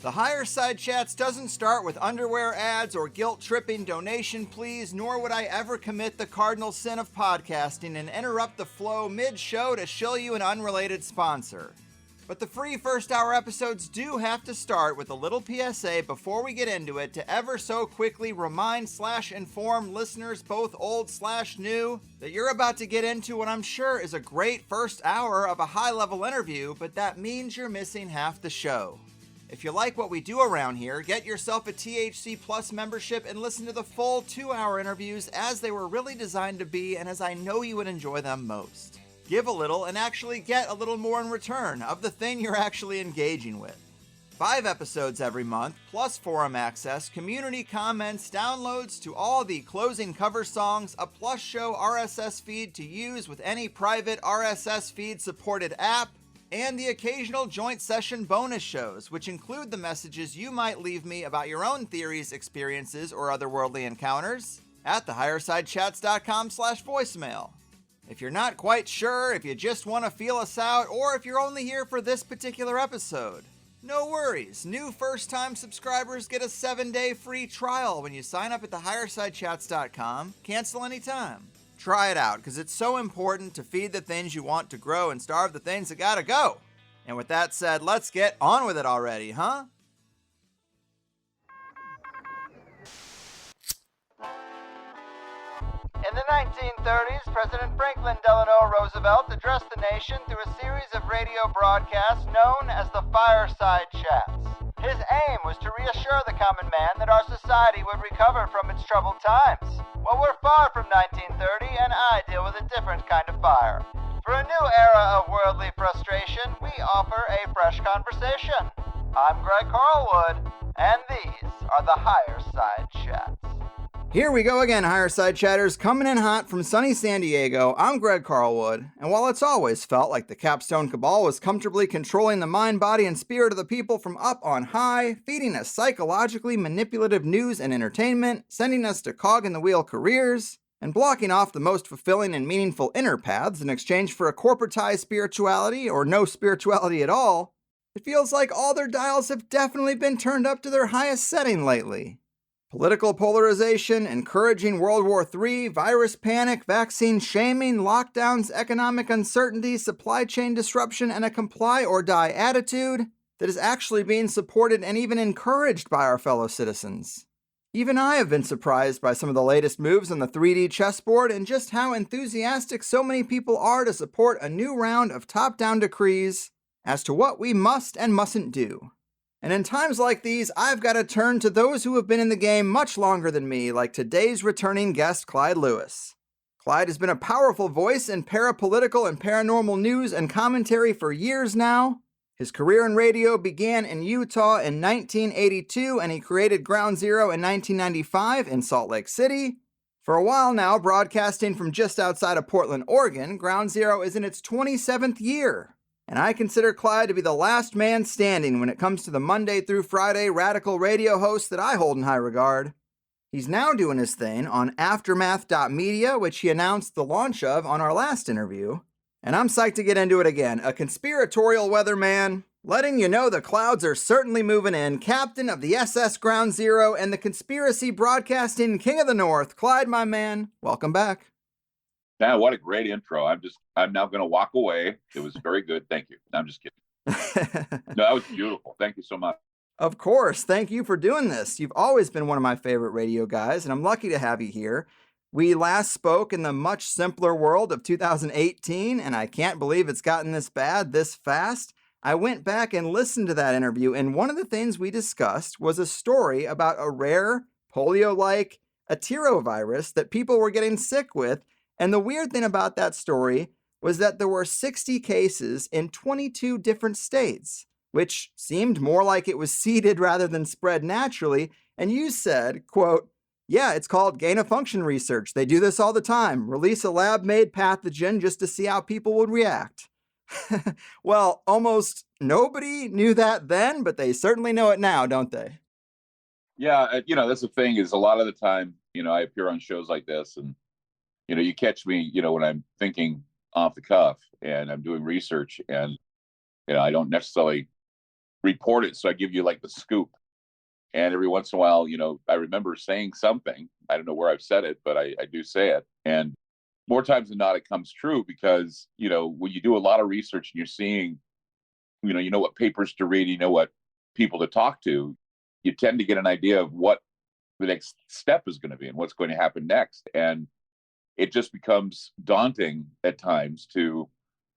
The Higher Side Chats doesn't start with underwear ads or guilt-tripping donation pleas, nor would I ever commit the cardinal sin of podcasting and interrupt the flow mid-show to shill you an unrelated sponsor. But the free first hour episodes do have to start with a little PSA before we get into it to ever so quickly remind/inform listeners, both old/new, that you're about to get into what I'm sure is a great first hour of a high-level interview, but that means you're missing half the show. If you like what we do around here, get yourself a THC Plus membership and listen to the full 2-hour interviews as they were really designed to be and as I know you would enjoy them most. Give a little and actually get a little more in return of the thing you're actually engaging with. 5 episodes every month, plus forum access, community comments, downloads to all the closing cover songs, a plus show RSS feed to use with any private RSS feed supported app, and the occasional joint session bonus shows, which include the messages you might leave me about your own theories, experiences, or otherworldly encounters at thehighersidechats.com/voicemail. If you're not quite sure, if you just want to feel us out, or if you're only here for this particular episode, no worries. New first-time subscribers get a 7-day free trial when you sign up at thehighersidechats.com. Cancel anytime. Try it out, because it's so important to feed the things you want to grow and starve the things that gotta go. And with that said, let's get on with it already, huh? In the 1930s, President Franklin Delano Roosevelt addressed the nation through a series of radio broadcasts known as the Fireside Chats. His aim was to reassure the common man that our society would recover from its troubled times. Well, we're far from 1930, and I deal with a different kind of fire. For a new era of worldly frustration, we offer a fresh conversation. I'm Greg Carlwood, and these are the Higher Side Chats. Here we go again, Higher Side Chatters, coming in hot from sunny San Diego. I'm Greg Carlwood, and while it's always felt like the Capstone Cabal was comfortably controlling the mind, body, and spirit of the people from up on high, feeding us psychologically manipulative news and entertainment, sending us to cog-in-the-wheel careers, and blocking off the most fulfilling and meaningful inner paths in exchange for a corporatized spirituality or no spirituality at all, it feels like all their dials have definitely been turned up to their highest setting lately. Political polarization, encouraging World War III, virus panic, vaccine shaming, lockdowns, economic uncertainty, supply chain disruption, and a comply-or-die attitude that is actually being supported and even encouraged by our fellow citizens. Even I have been surprised by some of the latest moves on the 3D chessboard and just how enthusiastic so many people are to support a new round of top-down decrees as to what we must and mustn't do. And in times like these, I've got to turn to those who have been in the game much longer than me, like today's returning guest, Clyde Lewis. Clyde has been a powerful voice in parapolitical and paranormal news and commentary for years now. His career in radio began in Utah in 1982, and he created Ground Zero in 1995 in Salt Lake City. For a while now, broadcasting from just outside of Portland, Oregon, Ground Zero is in its 27th year. And I consider Clyde to be the last man standing when it comes to the Monday through Friday radical radio host that I hold in high regard. He's now doing his thing on Aftermath.media, which he announced the launch of on our last interview. And I'm psyched to get into it again. A conspiratorial weatherman, letting you know the clouds are certainly moving in, captain of the SS Ground Zero and the conspiracy broadcasting king of the North, Clyde, my man. Welcome back. Man, what a great intro. I'm now going to walk away. It was very good. Thank you. No, I'm just kidding. No, that was beautiful. Thank you so much. Of course. Thank you for doing this. You've always been one of my favorite radio guys, and I'm lucky to have you here. We last spoke in the much simpler world of 2018, and I can't believe it's gotten this bad this fast. I went back and listened to that interview, and one of the things we discussed was a story about a rare polio-like enterovirus that people were getting sick with. And the weird thing about that story was that there were 60 cases in 22 different states, which seemed more like it was seeded rather than spread naturally. And you said, quote, "Yeah, it's called gain-of-function research. They do this all the time. Release a lab-made pathogen just to see how people would react." Well, almost nobody knew that then, but they certainly know it now, don't they? Yeah, that's the thing is a lot of the time, I appear on shows like this and you catch me, when I'm thinking off the cuff and I'm doing research and, I don't necessarily report it. So I give you like the scoop. And every once in a while, I remember saying something. I don't know where I've said it, but I do say it. And more times than not, it comes true because, when you do a lot of research and you're seeing, you know what papers to read, you know what people to talk to, you tend to get an idea of what the next step is going to be and what's going to happen next. And it just becomes daunting at times to,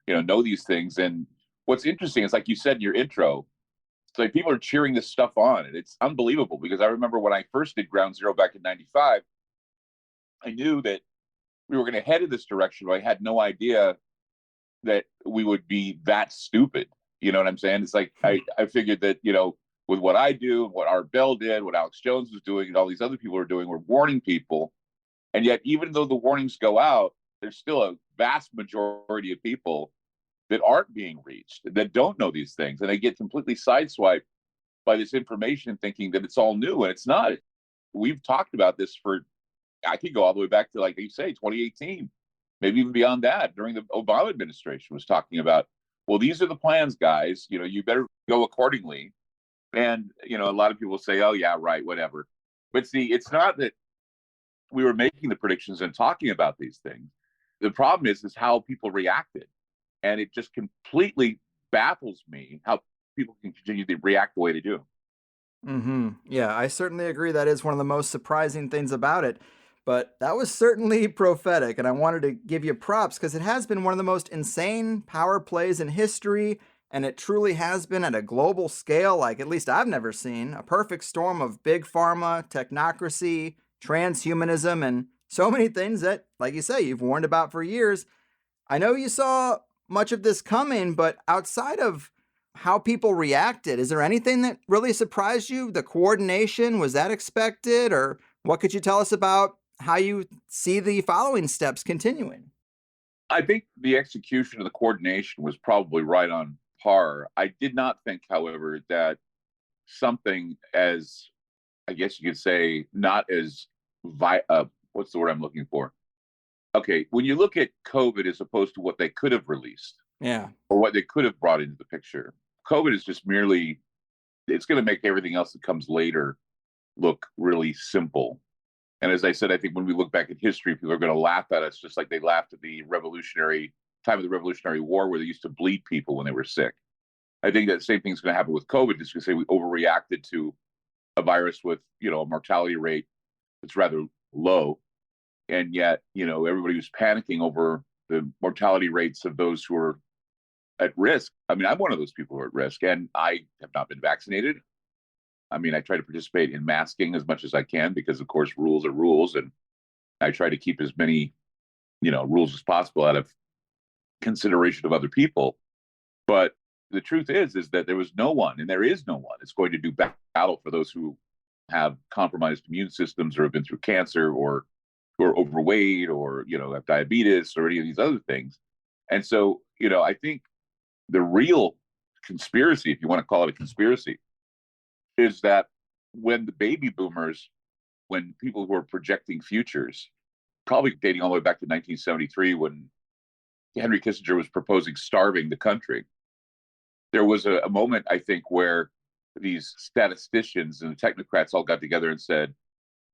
know these things. And what's interesting is, like you said in your intro, it's like people are cheering this stuff on, and it's unbelievable because I remember when I first did Ground Zero back in '95, I knew that we were going to head in this direction, but I had no idea that we would be that stupid. You know what I'm saying? It's like I figured that, with what I do, what Art Bell did, what Alex Jones was doing, and all these other people are doing, we're warning people. And yet, even though the warnings go out, there's still a vast majority of people that aren't being reached, that don't know these things. And they get completely sideswiped by this information thinking that it's all new, and it's not. We've talked about this I could go all the way back to, like you say, 2018, maybe even beyond that, during the Obama administration was talking about, well, these are the plans, guys. You better go accordingly. And, a lot of people say, oh, yeah, right, whatever. But see, it's not that we were making the predictions and talking about these things. The problem is how people reacted. And it just completely baffles me how people can continue to react the way they do. Yeah, I certainly agree. That is one of the most surprising things about it. But that was certainly prophetic, and I wanted to give you props because it has been one of the most insane power plays in history, and it truly has been at a global scale like at least I've never seen. A perfect storm of big pharma, technocracy, transhumanism, and so many things that, like you say, you've warned about for years. I know you saw much of this coming, but outside of how people reacted, is there anything that really surprised you? The coordination, was that expected? Or what could you tell us about how you see the following steps continuing? I think the execution of the coordination was probably right on par. I did not think, however, that something as, I guess you could say, not as, what's the word I'm looking for? Okay, when you look at COVID as opposed to what they could have released, or what they could have brought into the picture, COVID is just merely, it's going to make everything else that comes later look really simple. And as I said, I think when we look back at history, people are going to laugh at us just like they laughed at the time of the Revolutionary War, where they used to bleed people when they were sick. I think that the same thing's going to happen with COVID. Just to say we overreacted to a virus with, a mortality rate that's rather low. And yet, everybody was panicking over the mortality rates of those who are at risk. I mean, I'm one of those people who are at risk, and I have not been vaccinated. I mean, I try to participate in masking as much as I can because, of course, rules are rules. And I try to keep as many, rules as possible out of consideration of other people. But the truth is that there was no one, and there is no one, that's going to do battle for those who have compromised immune systems or have been through cancer or who are overweight or, have diabetes or any of these other things. And so, I think the real conspiracy, if you want to call it a conspiracy, is that when the baby boomers, when people who are projecting futures, probably dating all the way back to 1973, when Henry Kissinger was proposing starving the country, there was a moment, I think, where these statisticians and the technocrats all got together and said,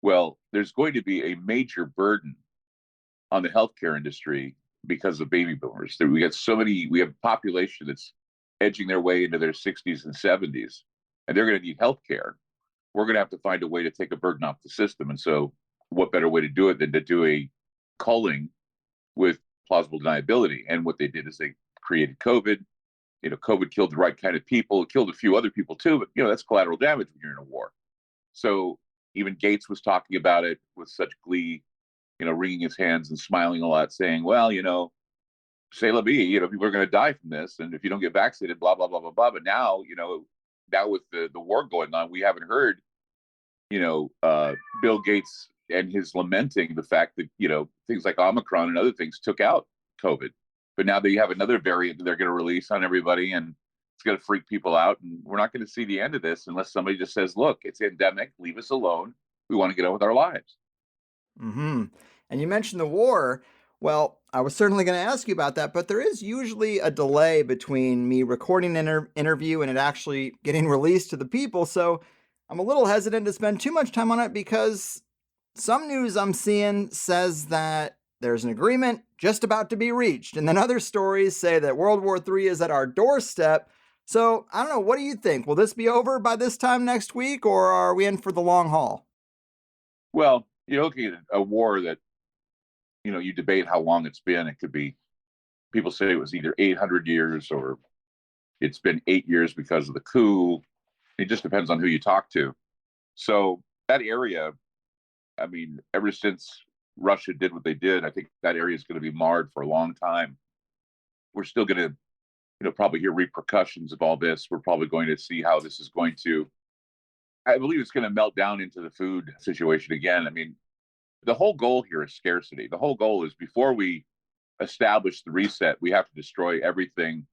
well, there's going to be a major burden on the healthcare industry because of baby boomers. We have a population that's edging their way into their 60s and 70s, and they're going to need healthcare. We're going to have to find a way to take a burden off the system. And so what better way to do it than to do a culling with plausible deniability? And what they did is they created COVID. COVID killed the right kind of people. It killed a few other people too, but that's collateral damage when you're in a war. So even Gates was talking about it with such glee, wringing his hands and smiling a lot, saying, well, c'est la vie, people are going to die from this. And if you don't get vaccinated, blah, blah, blah, blah, blah. But now, now with the war going on, we haven't heard, Bill Gates and his lamenting the fact that, things like Omicron and other things took out COVID. But now they have another variant that they're going to release on everybody, and it's going to freak people out. And we're not going to see the end of this unless somebody just says, look, it's endemic, leave us alone. We want to get on with our lives. And you mentioned the war. Well, I was certainly going to ask you about that, but there is usually a delay between me recording an interview and it actually getting released to the people. So I'm a little hesitant to spend too much time on it because some news I'm seeing says that there's an agreement just about to be reached. And then other stories say that World War III is at our doorstep. So I don't know. What do you think? Will this be over by this time next week, or are we in for the long haul? Well, you're looking at a war that, you debate how long it's been. It could be, people say it was either 800 years or it's been 8 years because of the coup. It just depends on who you talk to. So that area, I mean, ever since Russia did what they did, I think that area is going to be marred for a long time. We're still going to, probably hear repercussions of all this. We're probably going to see how this is going to, I believe it's going to melt down into the food situation again. I mean, the whole goal here is scarcity. The whole goal is before we establish the reset, we have to destroy everything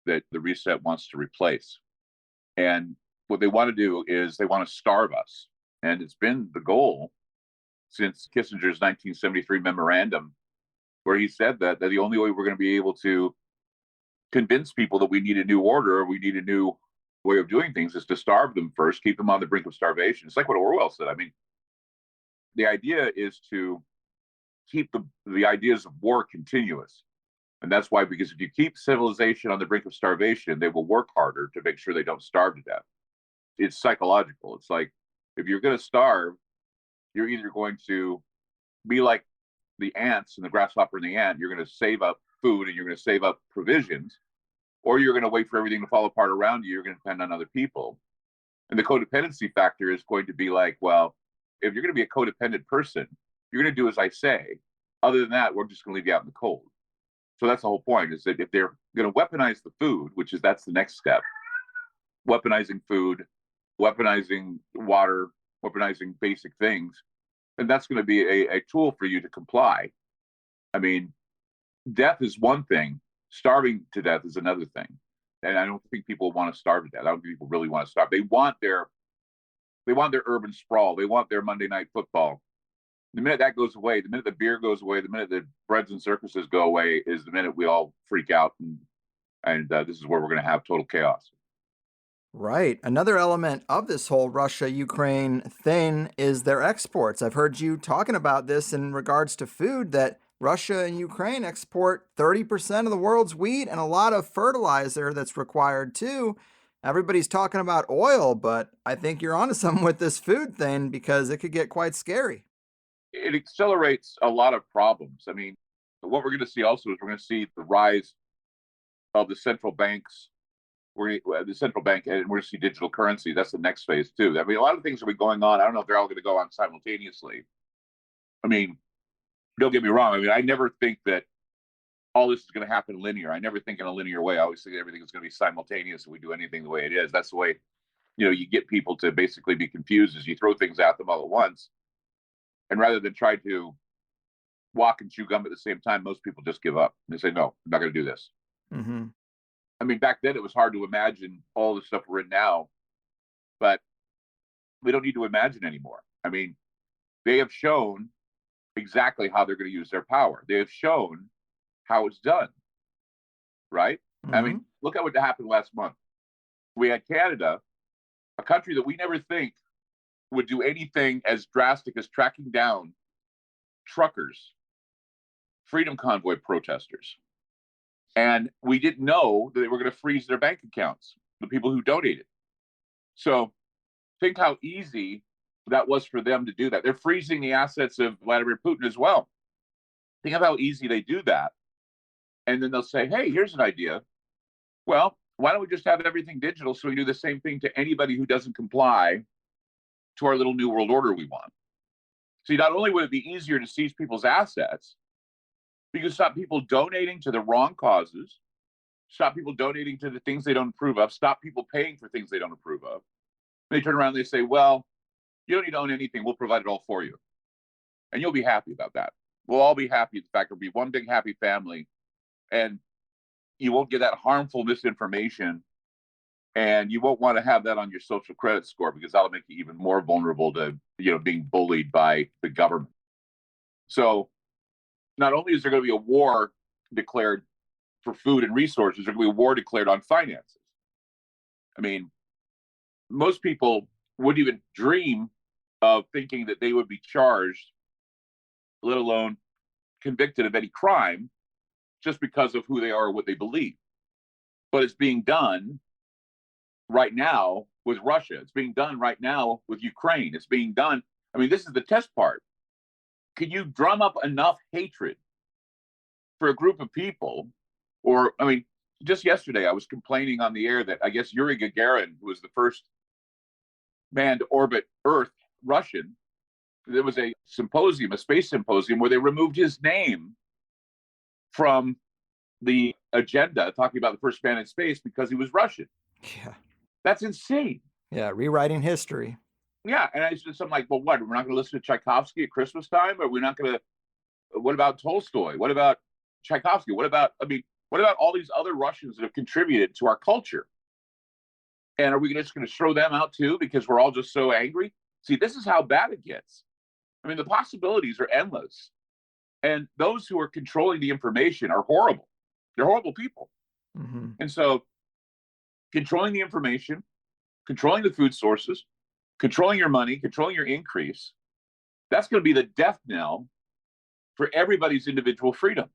that the reset wants to replace. And what they want to do is they want to starve us. And it's been the goal since Kissinger's 1973 memorandum, where he said that the only way we're going to be able to convince people that we need a new order, or we need a new way of doing things, is to starve them first, keep them on the brink of starvation. It's like what Orwell said. I mean, the idea is to keep the ideas of war continuous. And that's why, because if you keep civilization on the brink of starvation, they will work harder to make sure they don't starve to death. It's psychological. It's like, if you're going to starve, you're either going to be like the ants and the grasshopper and the ant. You're going to save up food and you're going to save up provisions, or you're going to wait for everything to fall apart around you. You're going to depend on other people. And the codependency factor is going to be like, well, if you're going to be a codependent person, you're going to do as I say. Other than that, we're just going to leave you out in the cold. So that's the whole point, is that if they're going to weaponize the food, that's the next step, weaponizing food, weaponizing water, weaponizing basic things, and that's going to be a tool for you to comply. I mean, death is one thing, starving to death is another thing. And I don't think people want to starve to death. I don't think people really want to starve. They want their urban sprawl. They want their Monday night football. The minute that goes away, the minute the beer goes away, the minute the breads and circuses go away, is the minute we all freak out, and this is where we're going to have total chaos. Right. Another element of this whole Russia-Ukraine thing is their exports. I've heard you talking about this in regards to food, that Russia and Ukraine export 30% of the world's wheat and a lot of fertilizer that's required too. Everybody's talking about oil, but I think you're onto something with this food thing, because it could get quite scary. It accelerates a lot of problems. I mean, what we're going to see also is we're going to see the rise of the central banks. The central bank, and we're going to see digital currency. That's the next phase too. I mean, a lot of things will be going on. I don't know if they're all going to go on simultaneously. I mean, don't get me wrong. I mean, I never think that all this is going to happen linear. I never think in a linear way. I always think everything is going to be simultaneous if we do anything the way it is. That's the way, you get people to basically be confused, as you throw things at them all at once. And rather than try to walk and chew gum at the same time, most people just give up. They say, no, I'm not going to do this. Mm-hmm. I mean, back then it was hard to imagine all the stuff we're in now, but we don't need to imagine anymore. I mean, they have shown exactly how they're going to use their power. They have shown how it's done, right? Mm-hmm. I mean, look at what happened last month. We had Canada, a country that we never think would do anything as drastic as tracking down truckers, Freedom Convoy protesters. And we didn't know that they were going to freeze their bank accounts, the people who donated. So think how easy that was for them to do that. They're freezing the assets of Vladimir Putin as well. Think of how easy they do that. And then they'll say, hey, here's an idea. Well, why don't we just have everything digital so we do the same thing to anybody who doesn't comply to our little new world order we want? See, not only would it be easier to seize people's assets, you can stop people donating to the wrong causes, stop people donating to the things they don't approve of, stop people paying for things they don't approve of. And they turn around and they say, well, you don't need to own anything. We'll provide it all for you. And you'll be happy about that. We'll all be happy. In fact, it'll be one big happy family. And you won't get that harmful misinformation. And you won't want to have that on your social credit score, because that'll make you even more vulnerable to, being bullied by the government. So not only is there going to be a war declared for food and resources, there's going to be a war declared on finances. I mean, most people wouldn't even dream of thinking that they would be charged, let alone convicted of any crime, just because of who they are or what they believe. But it's being done right now with Russia. It's being done right now with Ukraine. It's being done. I mean, this is the test part. Can you drum up enough hatred for a group of people? Or, I mean, just yesterday I was complaining on the air that I guess Yuri Gagarin, who was the first man to orbit Earth, Russian, there was a symposium, a space symposium, where they removed his name from the agenda talking about the first man in space because he was Russian. Yeah. That's insane. Yeah, rewriting history. Yeah, and I'm like, well, what? We're not going to listen to Tchaikovsky at Christmas time? Or we're not going to, what about Tolstoy? What about Tchaikovsky? What about all these other Russians that have contributed to our culture? And are we just going to throw them out too because we're all just so angry? See, this is how bad it gets. I mean, the possibilities are endless. And those who are controlling the information are horrible. They're horrible people. Mm-hmm. And so controlling the information, controlling the food sources, controlling your money, controlling your increase, that's going to be the death knell for everybody's individual freedom.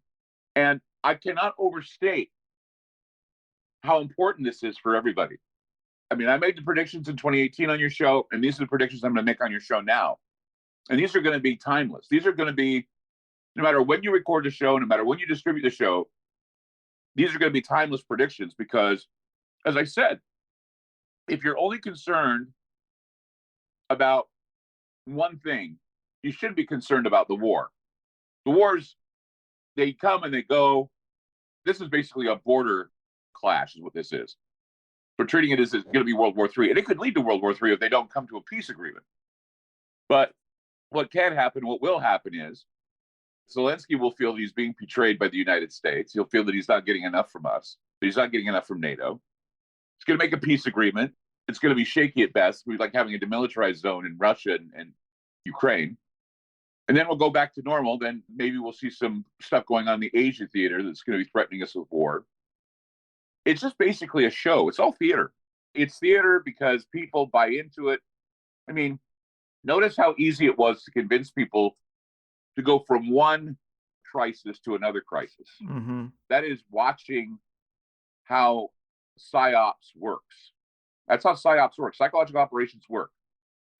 And I cannot overstate how important this is for everybody. I mean, I made the predictions in 2018 on your show, and these are the predictions I'm going to make on your show now. And these are going to be timeless. These are going to be, no matter when you record the show, no matter when you distribute the show, these are going to be timeless predictions because, as I said, if you're only concerned about one thing, you shouldn't be concerned about the war. The wars, they come and they go. This is basically a border clash is what this is. We're treating it as it's going to be World War III. And it could lead to World War III if they don't come to a peace agreement. But what can happen, what will happen is Zelensky will feel that he's being betrayed by the United States. He'll feel that he's not getting enough from us, that he's not getting enough from NATO. He's going to make a peace agreement. It's going to be shaky at best. We're like having a demilitarized zone in Russia and Ukraine. And then we'll go back to normal. Then maybe we'll see some stuff going on in the Asia theater that's going to be threatening us with war. It's just basically a show. It's all theater. It's theater because people buy into it. I mean, notice how easy it was to convince people to go from one crisis to another crisis. Mm-hmm. That is watching how Psyops works. That's how Psyops works. Psychological operations work.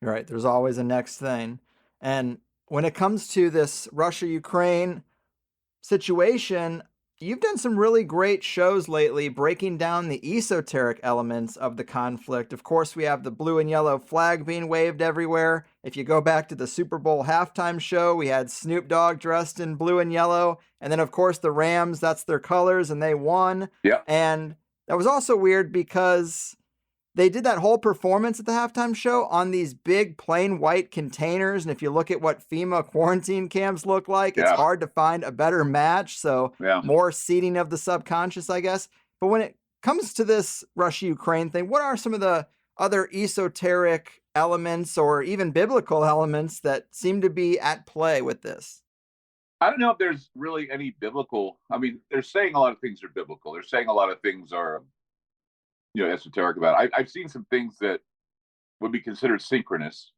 Right. There's always a next thing. And when it comes to this Russia-Ukraine situation, you've done some really great shows lately breaking down the esoteric elements of the conflict. Of course, we have the blue and yellow flag being waved everywhere. If you go back to the Super Bowl halftime show, we had Snoop Dogg dressed in blue and yellow. And then, of course, the Rams, that's their colors, and they won. Yeah. And that was also weird because they did that whole performance at the halftime show on these big plain white containers. And if you look at what FEMA quarantine camps look like, it's hard to find a better match. So more seeding of the subconscious, I guess. But when it comes to this Russia-Ukraine thing, what are some of the other esoteric elements or even biblical elements that seem to be at play with this? I don't know if there's really any biblical. I mean, they're saying a lot of things are biblical. They're saying a lot of things are esoteric about it. I've seen some things that would be considered synchronous.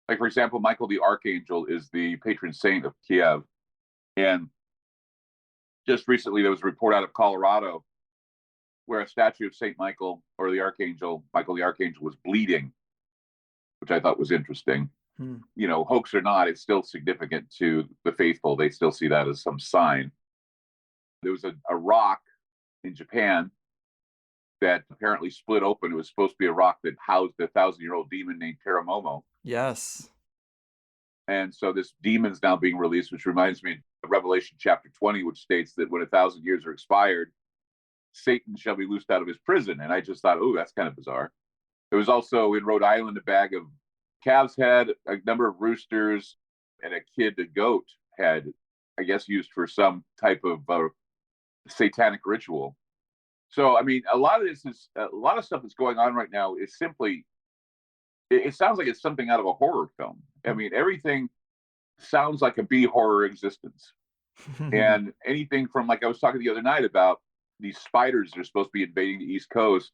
Like, for example, Michael the Archangel is the patron saint of Kiev. And just recently, there was a report out of Colorado where a statue of Saint Michael or the Archangel, Michael the Archangel, was bleeding, which I thought was interesting. Hoax or not, it's still significant to the faithful. They still see that as some sign. There was a rock in Japan that apparently split open. It was supposed to be a rock that housed a 1,000-year-old demon named Paramomo. Yes. And so this demon's now being released, which reminds me of Revelation chapter 20, which states that when 1,000 years are expired, Satan shall be loosed out of his prison. And I just thought, oh, that's kind of bizarre. There was also in Rhode Island a bag of calves head, a number of roosters, and a goat head, I guess used for some type of satanic ritual. So, I mean, a lot of stuff that's going on right now is simply, it sounds like it's something out of a horror film. I mean, everything sounds like a B horror existence. And anything from, like I was talking the other night about these spiders that are supposed to be invading the East Coast.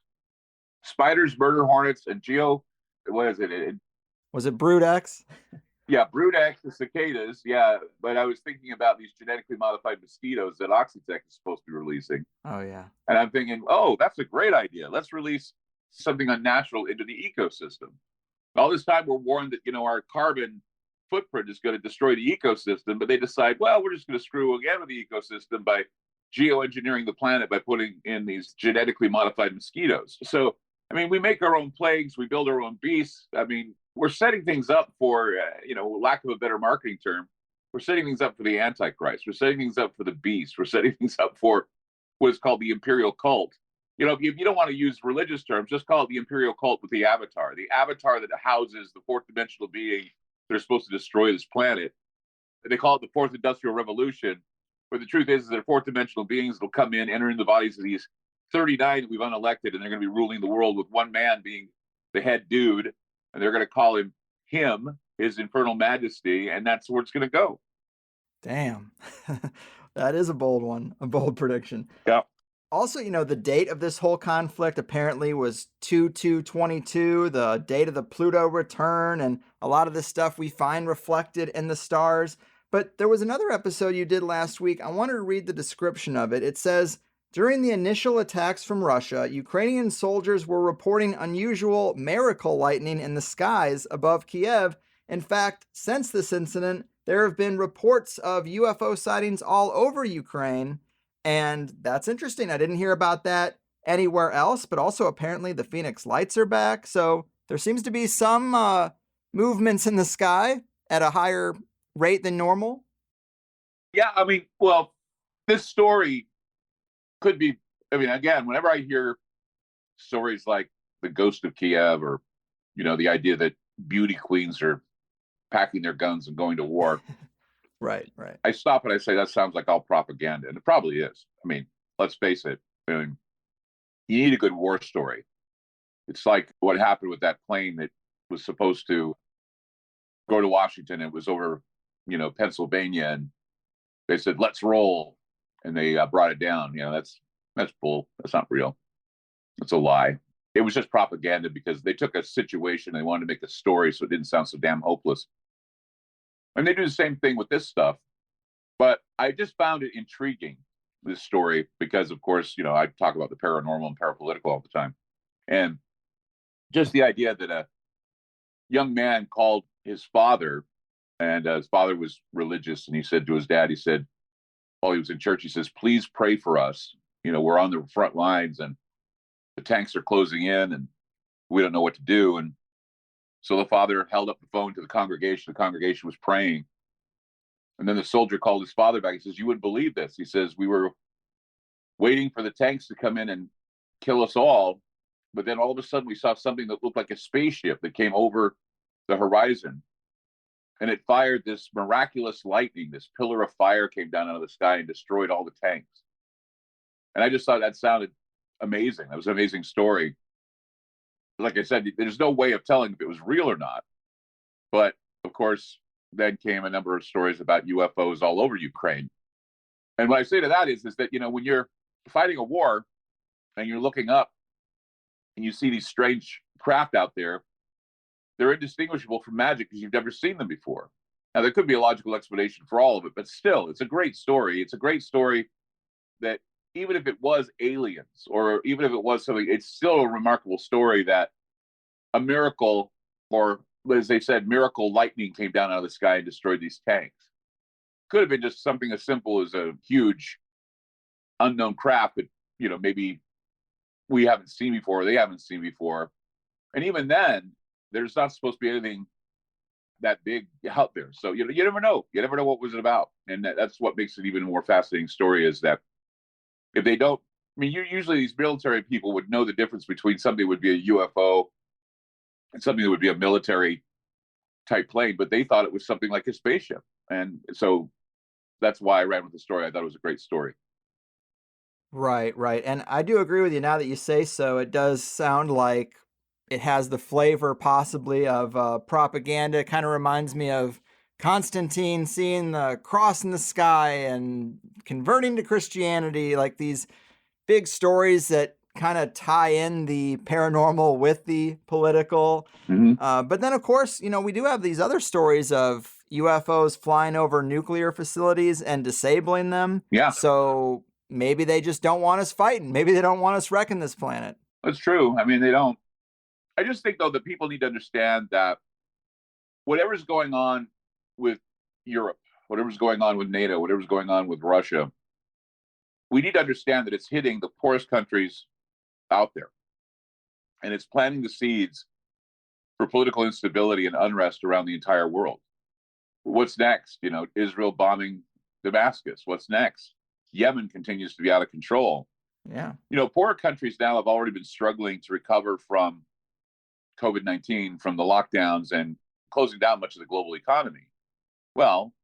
Spiders, murder hornets, and what is it? Was it Brood X? Yeah, Brood X, the cicadas. Yeah, but I was thinking about these genetically modified mosquitoes that Oxitec is supposed to be releasing. Oh, yeah. And I'm thinking, oh, that's a great idea. Let's release something unnatural into the ecosystem. All this time we're warned that, our carbon footprint is going to destroy the ecosystem, but they decide, well, we're just going to screw again with the ecosystem by geoengineering the planet by putting in these genetically modified mosquitoes. So, we make our own plagues, we build our own beasts. We're setting things up for, lack of a better marketing term, we're setting things up for the Antichrist. We're setting things up for the beast. We're setting things up for what is called the imperial cult. If you don't want to use religious terms, just call it the imperial cult with the avatar that houses the fourth dimensional being that are supposed to destroy this planet. They call it the fourth industrial revolution. But the truth is that fourth dimensional beings will come in, enter in the bodies of these 39 that we've unelected, and they're going to be ruling the world with one man being the head dude, and they're going to call him his infernal majesty, and that's where it's going to go. Damn. That is a bold one, a bold prediction. Yeah. Also, the date of this whole conflict apparently was 2/2/22, the date of the Pluto return, and a lot of this stuff we find reflected in the stars. But there was another episode you did last week. I wanted to read the description of it. It says, during the initial attacks from Russia, Ukrainian soldiers were reporting unusual miracle lightning in the skies above Kiev. In fact, since this incident, there have been reports of UFO sightings all over Ukraine. And that's interesting. I didn't hear about that anywhere else, but also apparently the Phoenix Lights are back. So there seems to be some movements in the sky at a higher rate than normal. Yeah, this story could be, again, whenever I hear stories like the ghost of Kiev or, the idea that beauty queens are packing their guns and going to war. Right. I stop and I say, that sounds like all propaganda. And it probably is. Let's face it. You need a good war story. It's like what happened with that plane that was supposed to go to Washington. It was over, Pennsylvania. And they said, let's roll. And they brought it down. That's bull. That's not real. It's a lie. It was just propaganda because they took a situation, they wanted to make a story so it didn't sound so damn hopeless. And they do the same thing with this stuff. But I just found it intriguing, this story, because, of course, I talk about the paranormal and parapolitical all the time. And just the idea that a young man called his father, and his father was religious, and he said to his dad, while he was in church, he says, please pray for us. We're on the front lines and the tanks are closing in and we don't know what to do. And so the father held up the phone to the congregation. The congregation was praying. And then the soldier called his father back. He says, you wouldn't believe this. He says, we were waiting for the tanks to come in and kill us all. But then all of a sudden we saw something that looked like a spaceship that came over the horizon. And it fired this miraculous lightning. This pillar of fire came down out of the sky and destroyed all the tanks. And I just thought that sounded amazing. That was an amazing story. Like I said, there's no way of telling if it was real or not. But of course, then came a number of stories about UFOs all over Ukraine. And what I say to that is that, when you're fighting a war and you're looking up and you see these strange craft out there, they're indistinguishable from magic because you've never seen them before. Now, there could be a logical explanation for all of it, but still, it's a great story. It's a great story that even if it was aliens or even if it was something, it's still a remarkable story that a miracle, or as they said, miracle lightning came down out of the sky and destroyed these tanks. Could have been just something as simple as a huge unknown craft that, maybe we haven't seen before, or they haven't seen before. And even then, there's not supposed to be anything that big out there. So, you never know. You never know what was it about. And that's what makes it even a more fascinating story is that if they don't, usually these military people would know the difference between something that would be a UFO and something that would be a military type plane, but they thought it was something like a spaceship. And so that's why I ran with the story. I thought it was a great story. Right. And I do agree with you now that you say so. It does sound like it has the flavor possibly of propaganda. It kind of reminds me of Constantine seeing the cross in the sky and converting to Christianity, like these big stories that kind of tie in the paranormal with the political. But then, of course, we do have these other stories of UFOs flying over nuclear facilities and disabling them. Yeah. So maybe they just don't want us fighting. Maybe they don't want us wrecking this planet. That's true. I mean, they don't. I just think, though, that people need to understand that whatever's going on with Europe, whatever's going on with NATO, whatever's going on with Russia, we need to understand that it's hitting the poorest countries out there. And it's planting the seeds for political instability and unrest around the entire world. What's next? Israel bombing Damascus. What's next? Yemen continues to be out of control. Yeah. Poorer countries now have already been struggling to recover from COVID-19, from the lockdowns and closing down much of the global economy. Well,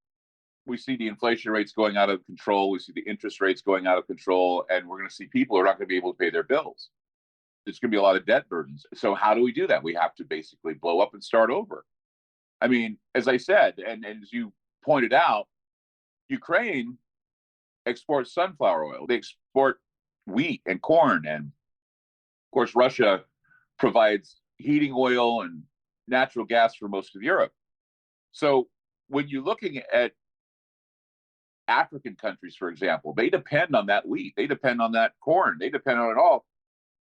we see the inflation rates going out of control. We see the interest rates going out of control, and we're going to see people who are not going to be able to pay their bills. There's going to be a lot of debt burdens. So how do we do that? We have to basically blow up and start over. I mean, as I said, and as you pointed out, Ukraine exports sunflower oil. They export wheat and corn. And of course, Russia provides heating oil and natural gas for most of Europe. So when you're looking at African countries, for example, they depend on that wheat. They depend on that corn. They depend on it all.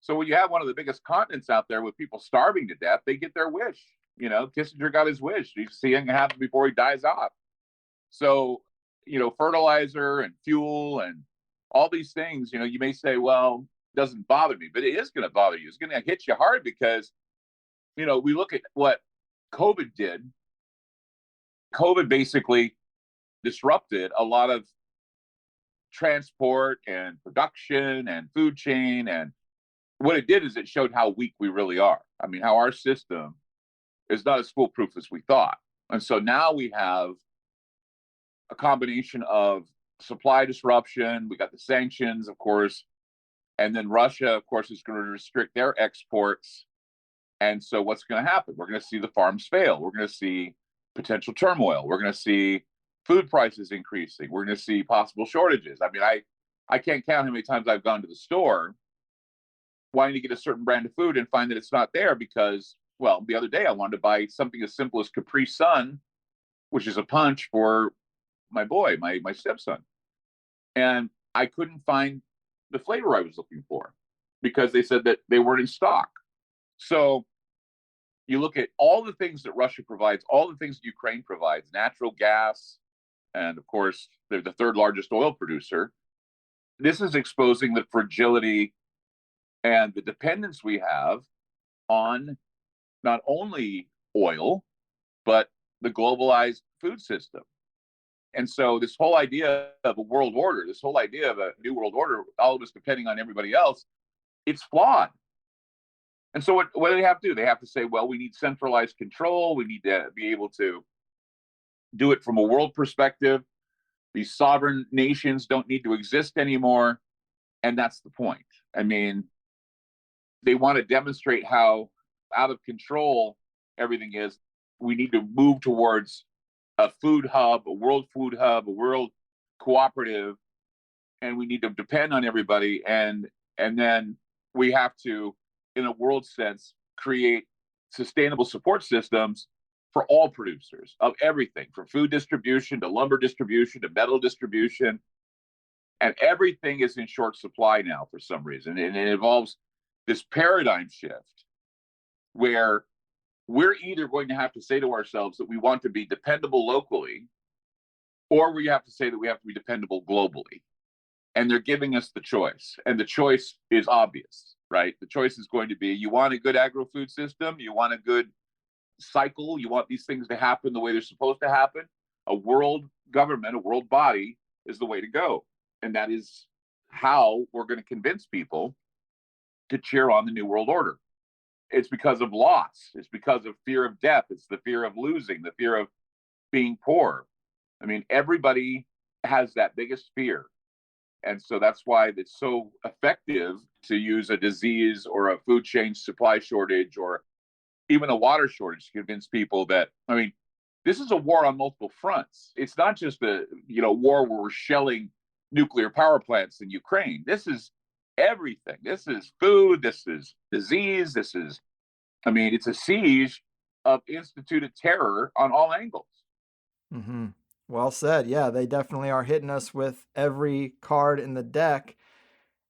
So when you have one of the biggest continents out there with people starving to death, they get their wish. Kissinger got his wish. You see it happen before he dies off. So, fertilizer and fuel and all these things, you may say, well, it doesn't bother me, but it is going to bother you. It's going to hit you hard because, we look at what COVID did. COVID basically disrupted a lot of transport and production and food chain. And what it did is it showed how weak we really are. I mean, how our system is not as foolproof as we thought. And so now we have a combination of supply disruption. We got the sanctions, of course. And then Russia, of course, is going to restrict their exports. And so what's going to happen? We're going to see the farms fail. We're going to see potential turmoil. We're going to see food prices increasing. We're going to see possible shortages. I mean, I can't count how many times I've gone to the store wanting to get a certain brand of food and find that it's not there because, well, the other day I wanted to buy something as simple as Capri Sun, which is a punch for my boy, my stepson. And I couldn't find the flavor I was looking for because they said that they weren't in stock. So you look at all the things that Russia provides, all the things that Ukraine provides, natural gas, and of course, they're the third largest oil producer. This is exposing the fragility and the dependence we have on not only oil, but the globalized food system. And so this whole idea of a world order, this whole idea of a new world order, all of us depending on everybody else, it's flawed. And so what do they have to do? They have to say, well, we need centralized control. We need to be able to do it from a world perspective. These sovereign nations don't need to exist anymore. And that's the point. I mean, they want to demonstrate how out of control everything is. We need to move towards a food hub, a world food hub, a world cooperative, and we need to depend on everybody. And then we have to, in a world sense, create sustainable support systems for all producers of everything, from food distribution to lumber distribution to metal distribution. And everything is in short supply now for some reason. And it involves this paradigm shift where we're either going to have to say to ourselves that we want to be dependable locally, or we have to say that we have to be dependable globally. And they're giving us the choice. And the choice is obvious, right? The choice is going to be, you want a good agro-food system, you want a good cycle, you want these things to happen the way they're supposed to happen. A world government, a world body is the way to go. And that is how we're going to convince people to cheer on the New World Order. It's because of loss. It's because of fear of death. It's the fear of losing, the fear of being poor. I mean, everybody has that biggest fear. And so that's why it's so effective to use a disease or a food chain supply shortage or even a water shortage to convince people that, I mean, this is a war on multiple fronts. It's not just a war where we're shelling nuclear power plants in Ukraine. This is everything. This is food. This is disease. It's a siege of instituted terror on all angles. Mm-hmm. Well said. Yeah, they definitely are hitting us with every card in the deck.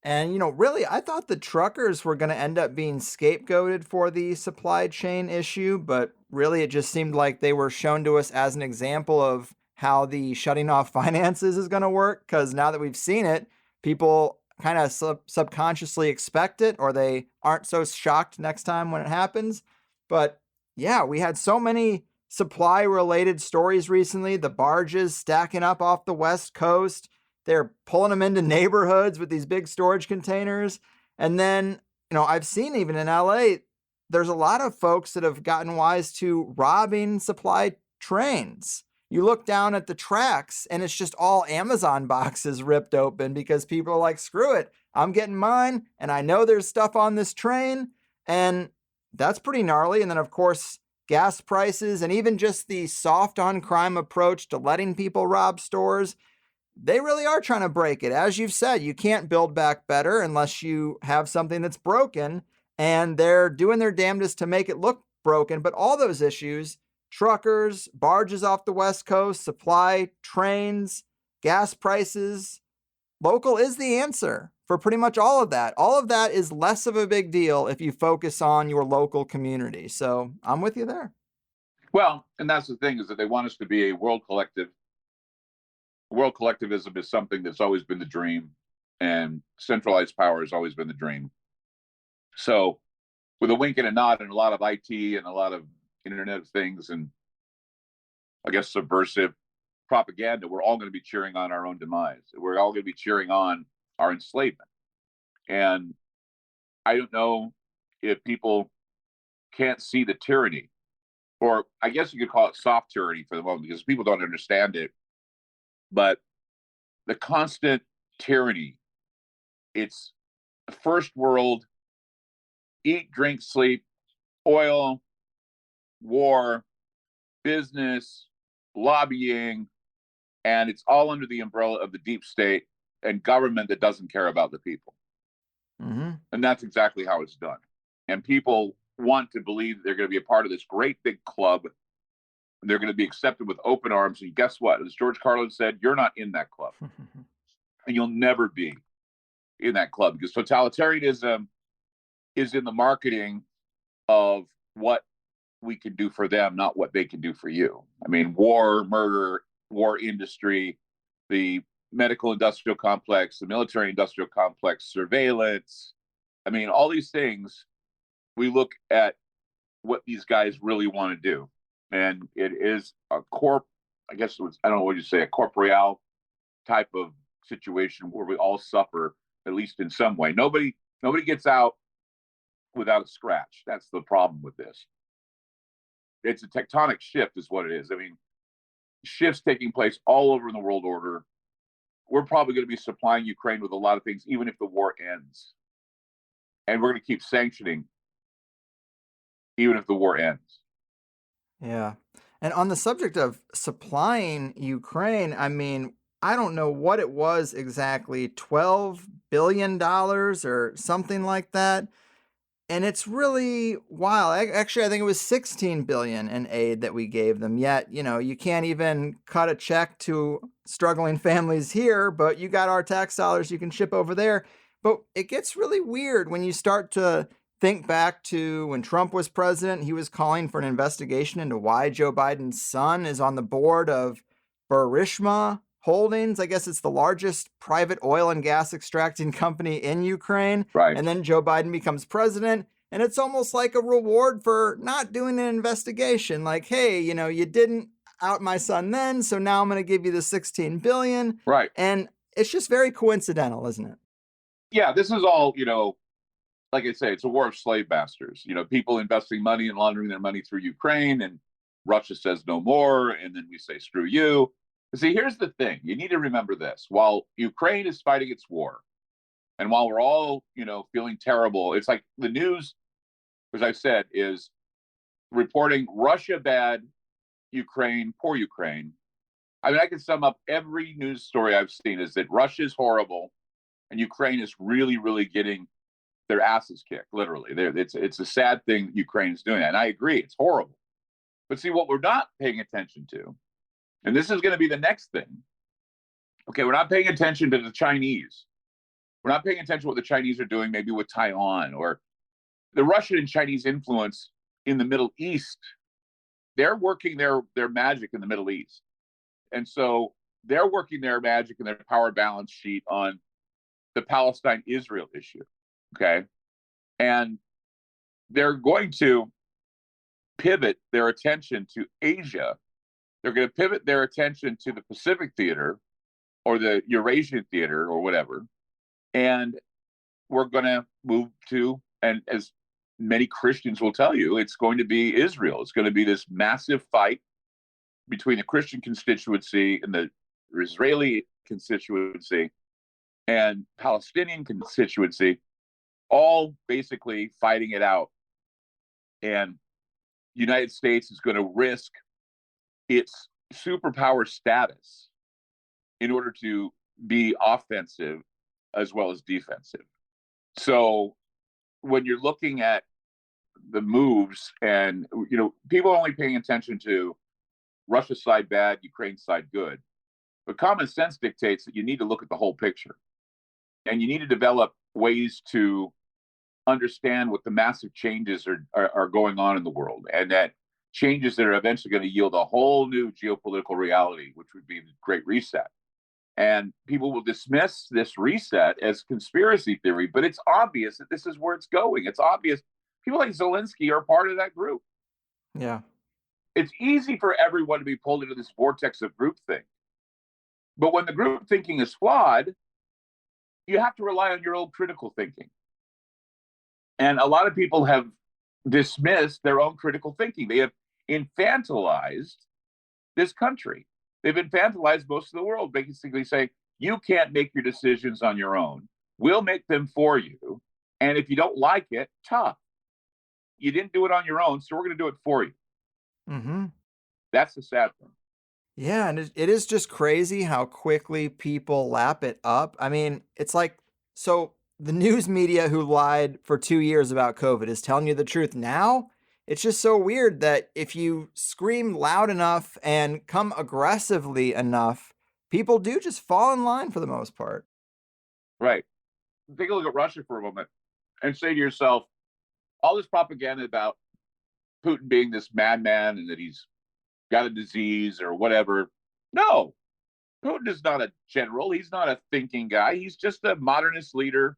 And, really, I thought the truckers were going to end up being scapegoated for the supply chain issue, but really it just seemed like they were shown to us as an example of how the shutting off finances is going to work. Because now that we've seen it, people kind of subconsciously expect it, or they aren't so shocked next time when it happens. But yeah, we had so many supply related stories recently. The barges stacking up off the West Coast. They're pulling them into neighborhoods with these big storage containers. And then, I've seen even in LA, there's a lot of folks that have gotten wise to robbing supply trains. You look down at the tracks and it's just all Amazon boxes ripped open because people are like, screw it, I'm getting mine. And I know there's stuff on this train. And that's pretty gnarly. And then, of course, gas prices and even just the soft on crime approach to letting people rob stores. They really are trying to break it. As you've said, you can't build back better unless you have something that's broken, and they're doing their damnedest to make it look broken. But all those issues, truckers, barges off the West Coast, supply, trains, gas prices, local is the answer for pretty much all of that. All of that is less of a big deal if you focus on your local community. So I'm with you there. Well, and that's the thing, is that they want us to be a world collective. World collectivism is something that's always been the dream, and centralized power has always been the dream. So with a wink and a nod and a lot of IT and a lot of internet things and I guess subversive propaganda, we're all going to be cheering on our own demise. We're all going to be cheering on our enslavement. And I don't know if people can't see the tyranny, or I guess you could call it soft tyranny for the moment, because people don't understand it. But the constant tyranny, it's first world, eat, drink, sleep, oil, war, business, lobbying, and it's all under the umbrella of the deep state and government that doesn't care about the people. Mm-hmm. And that's exactly how it's done. And people want to believe they're going to be a part of this great big club. They're going to be accepted with open arms. And guess what? As George Carlin said, you're not in that club. And you'll never be in that club, because totalitarianism is in the marketing of what we can do for them, not what they can do for you. I mean, war, murder, war industry, the medical industrial complex, the military industrial complex, surveillance. I mean, all these things, we look at what these guys really want to do. And it is a I guess it was, I don't know what you say, a corporeal type of situation where we all suffer, at least in some way. Nobody gets out without a scratch. That's the problem with this. It's a tectonic shift is what it is. I mean, shifts taking place all over in the world order. We're probably going to be supplying Ukraine with a lot of things, even if the war ends. And we're going to keep sanctioning, even if the war ends. Yeah. And on the subject of supplying Ukraine, I mean, I don't know what it was exactly, $12 billion or something like that. And it's really wild. Actually, I think it was 16 billion in aid that we gave them. Yet, you can't even cut a check to struggling families here, but you got our tax dollars you can ship over there. But it gets really weird when you start to think back to when Trump was president. He was calling for an investigation into why Joe Biden's son is on the board of Burisma Holdings. I guess it's the largest private oil and gas extracting company in Ukraine. Right. And then Joe Biden becomes president. And it's almost like a reward for not doing an investigation. Like, hey, you didn't out my son then, so now I'm going to give you the 16 billion. Right. And it's just very coincidental, isn't it? Yeah, this is all, like I say, it's a war of slave masters. People investing money and laundering their money through Ukraine, and Russia says no more, and then we say screw you. See, here's the thing. You need to remember this. While Ukraine is fighting its war, and while we're all, feeling terrible, it's like the news, as I said, is reporting Russia bad, Ukraine, poor Ukraine. I mean, I can sum up every news story I've seen is that Russia's horrible and Ukraine is really, really getting their asses kicked, literally. It's a sad thing Ukraine is doing that. And I agree, it's horrible. But see, what we're not paying attention to, and this is going to be the next thing. Okay, we're not paying attention to the Chinese. We're not paying attention to what the Chinese are doing, maybe with Taiwan or the Russian and Chinese influence in the Middle East. They're working their magic in the Middle East. And so they're working their magic and their power balance sheet on the Palestine-Israel issue, okay? And they're going to pivot their attention to Asia. They're going to pivot their attention to the Pacific theater or the Eurasian theater or whatever. And we're going to move to, and as many Christians will tell you, it's going to be Israel. It's going to be this massive fight between the Christian constituency and the Israeli constituency and Palestinian constituency, all basically fighting it out. And the United States is going to risk its superpower status in order to be offensive as well as defensive. So when you're looking at the moves and, people are only paying attention to Russia's side bad, Ukraine's side good. But common sense dictates that you need to look at the whole picture. And you need to develop ways to understand what the massive changes are going on in the world, and that changes that are eventually going to yield a whole new geopolitical reality, which would be the Great Reset. And people will dismiss this reset as conspiracy theory, but it's obvious that this is where it's going. It's obvious. People like Zelensky are part of that group. Yeah. It's easy for everyone to be pulled into this vortex of groupthink. But when the group thinking is flawed, you have to rely on your own critical thinking. And a lot of people have dismissed their own critical thinking. They have infantilized this country. They've infantilized most of the world, basically saying, you can't make your decisions on your own. We'll make them for you. And if you don't like it, tough. You didn't do it on your own, so we're going to do it for you. Mm-hmm. That's the sad thing. Yeah, and it is just crazy how quickly people lap it up. I mean, it's like, so the news media who lied for 2 years about COVID is telling you the truth now. It's just so weird that if you scream loud enough and come aggressively enough, people do just fall in line for the most part. Right. Take a look at Russia for a moment and say to yourself, all this propaganda about Putin being this madman and that he's got a disease or whatever. No, Putin is not a general. He's not a thinking guy. He's just a modernist leader.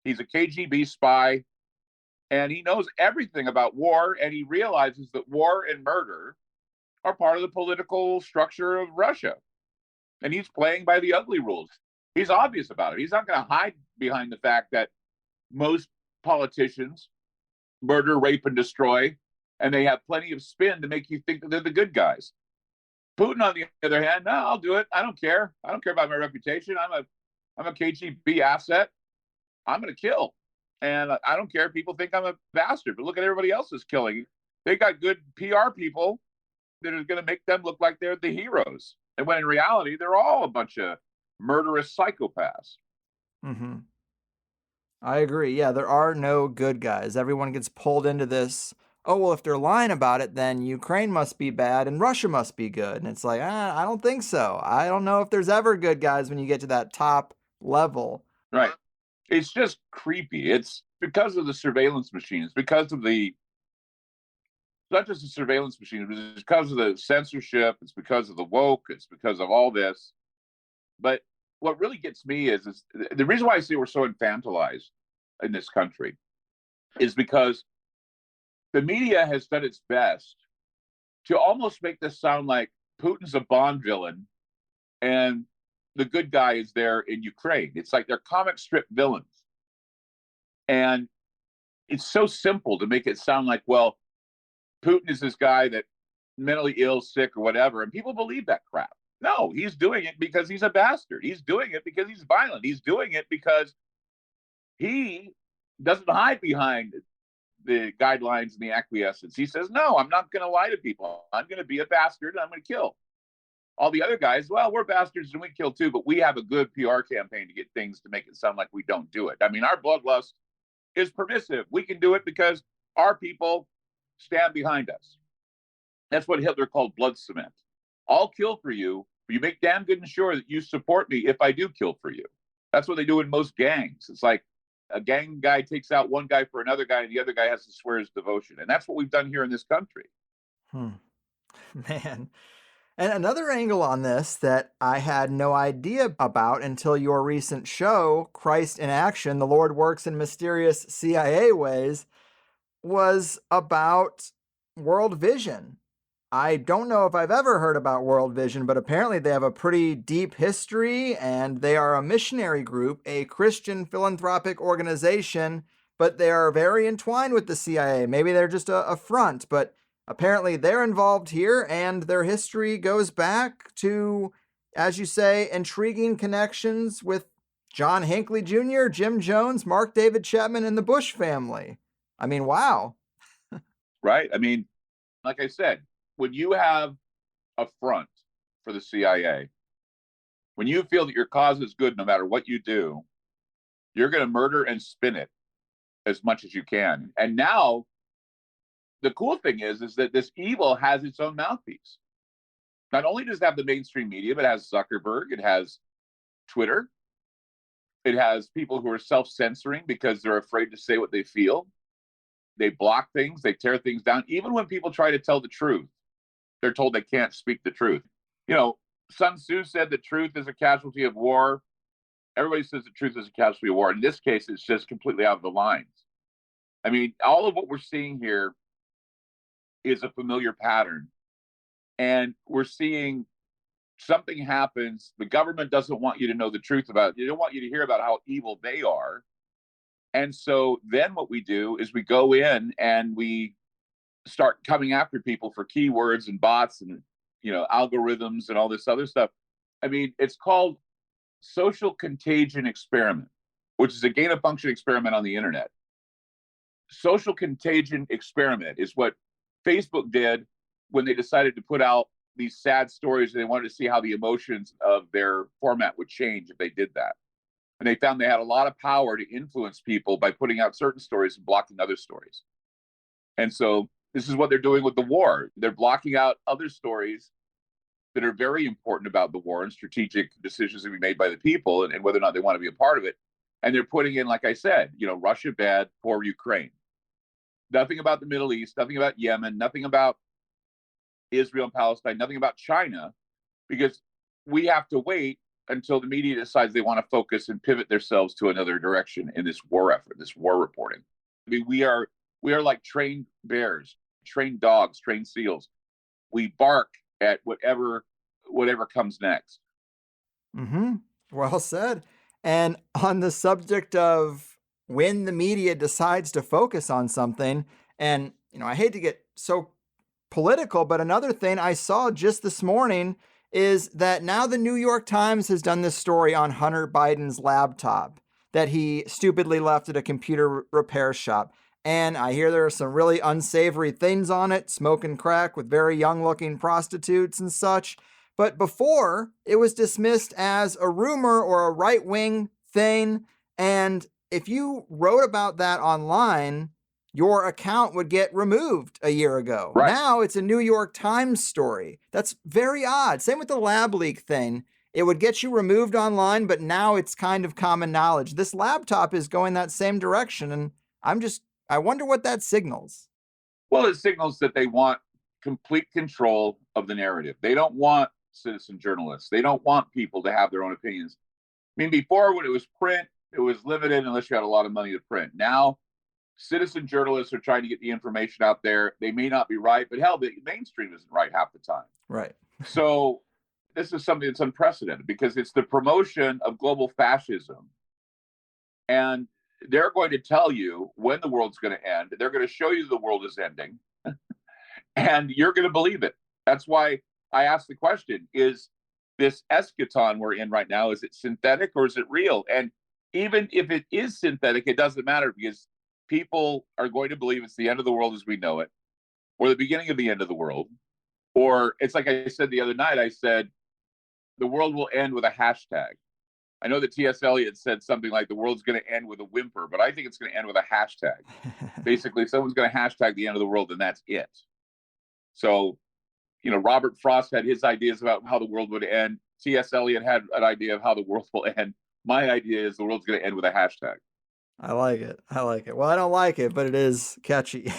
He's a KGB spy, and he knows everything about war, and he realizes that war and murder are part of the political structure of Russia. And he's playing by the ugly rules. He's obvious about it. He's not going to hide behind the fact that most politicians murder, rape, and destroy, and they have plenty of spin to make you think that they're the good guys. Putin, on the other hand, no, I'll do it. I don't care. I don't care about my reputation. I'm a KGB asset. I'm going to kill. And I don't care if people think I'm a bastard, but look at everybody else is killing. They got good PR people that are going to make them look like they're the heroes. And when in reality, they're all a bunch of murderous psychopaths. Mm-hmm. I agree. Yeah, there are no good guys. Everyone gets pulled into this. Oh, well, if they're lying about it, then Ukraine must be bad and Russia must be good. And it's like, I don't think so. I don't know if there's ever good guys when you get to that top level. Right. It's just creepy. It's because of the surveillance machine. It's because of the, not just the surveillance machine, but it's because of the censorship. It's because of the woke. It's because of all this. But what really gets me is the reason why I say we're so infantilized in this country is because the media has done its best to almost make this sound like Putin's a Bond villain and the good guy is there in Ukraine. It's like they're comic strip villains. And it's so simple to make it sound like, well, Putin is this guy that mentally ill, sick, or whatever. And people believe that crap. No, he's doing it because he's a bastard. He's doing it because he's violent. He's doing it because he doesn't hide behind the guidelines and the acquiescence. He says, no, I'm not going to lie to people. I'm going to be a bastard and I'm going to kill. All the other guys, well, we're bastards and we kill too, but we have a good PR campaign to get things to make it sound like we don't do it. I mean, our bloodlust is permissive. We can do it because our people stand behind us. That's what Hitler called blood cement. I'll kill for you, but you make damn good and sure that you support me if I do kill for you. That's what they do in most gangs. It's like a gang guy takes out one guy for another guy, and the other guy has to swear his devotion. And that's what we've done here in this country. Man. And another angle on this that I had no idea about until your recent show, Christ in Action, The Lord Works in Mysterious CIA Ways, was about World Vision. I don't know if I've ever heard about World Vision, but apparently they have a pretty deep history, and they are a missionary group, a Christian philanthropic organization, but they are very entwined with the CIA. Maybe they're just a front, but apparently they're involved here, and their history goes back to, as you say, intriguing connections with John Hinckley Jr., Jim Jones, Mark David Chapman, and the Bush family. I mean, wow. Right? I mean, like I said, when you have a front for the CIA, when you feel that your cause is good no matter what you do, you're going to murder and spin it as much as you can. And now, the cool thing is that this evil has its own mouthpiece. Not only does it have the mainstream media, but it has Zuckerberg, it has Twitter, it has people who are self-censoring because they're afraid to say what they feel. They block things, they tear things down. Even when people try to tell the truth, they're told they can't speak the truth. You know, Sun Tzu said that truth is a casualty of war. Everybody says the truth is a casualty of war. In this case, it's just completely out of the lines. I mean, all of what we're seeing here is a familiar pattern. And we're seeing something happens. The government doesn't want you to know the truth about it. They don't want you to hear about how evil they are. And so then what we do is we go in and we start coming after people for keywords and bots and, you know, algorithms and all this other stuff. I mean, it's called social contagion experiment, which is a gain of function experiment on the internet. Social contagion experiment is what Facebook did when they decided to put out these sad stories, and they wanted to see how the emotions of their format would change if they did that. And they found they had a lot of power to influence people by putting out certain stories and blocking other stories. And so this is what they're doing with the war. They're blocking out other stories that are very important about the war and strategic decisions to be made by the people and whether or not they want to be a part of it. And they're putting in, like I said, you know, Russia bad, poor Ukraine. Nothing about the Middle East, nothing about Yemen, nothing about Israel and Palestine, nothing about China, because we have to wait until the media decides they want to focus and pivot themselves to another direction in this war effort, this war reporting. I mean, we are like trained bears, trained dogs, trained seals. We bark at whatever comes next. Mm-hmm. Well said. And on the subject of when the media decides to focus on something, and, you know, I hate to get so political, but another thing I saw just this morning is that now the New York Times has done this story on Hunter Biden's laptop that he stupidly left at a computer repair shop. And I hear there are some really unsavory things on it, smoking crack with very young-looking prostitutes and such. But before, it was dismissed as a rumor or a right-wing thing. And if you wrote about that online, your account would get removed a year ago. Right. Now it's a New York Times story. That's very odd. Same with the lab leak thing. It would get you removed online, but now it's kind of common knowledge. This laptop is going that same direction, and I wonder what that signals. Well, it signals that they want complete control of the narrative. They don't want citizen journalists. They don't want people to have their own opinions. I mean, before, when it was print, it was limited unless you had a lot of money to print. Now, citizen journalists are trying to get the information out there. They may not be right, but hell, the mainstream isn't right half the time. Right. So this is something that's unprecedented because it's the promotion of global fascism. And they're going to tell you when the world's going to end. They're going to show you the world is ending. And you're going to believe it. That's why I asked the question, is this eschaton we're in right now, is it synthetic or is it real? And even if it is synthetic, it doesn't matter because people are going to believe it's the end of the world as we know it, or the beginning of the end of the world. Or it's like I said the other night, I said, the world will end with a hashtag. I know that T.S. Eliot said something like the world's going to end with a whimper, but I think it's going to end with a hashtag. Basically, someone's going to hashtag the end of the world, and that's it. So, Robert Frost had his ideas about how the world would end. T.S. Eliot had an idea of how the world will end. My idea is the world's going to end with a hashtag. I like it. Well, I don't like it, but it is catchy.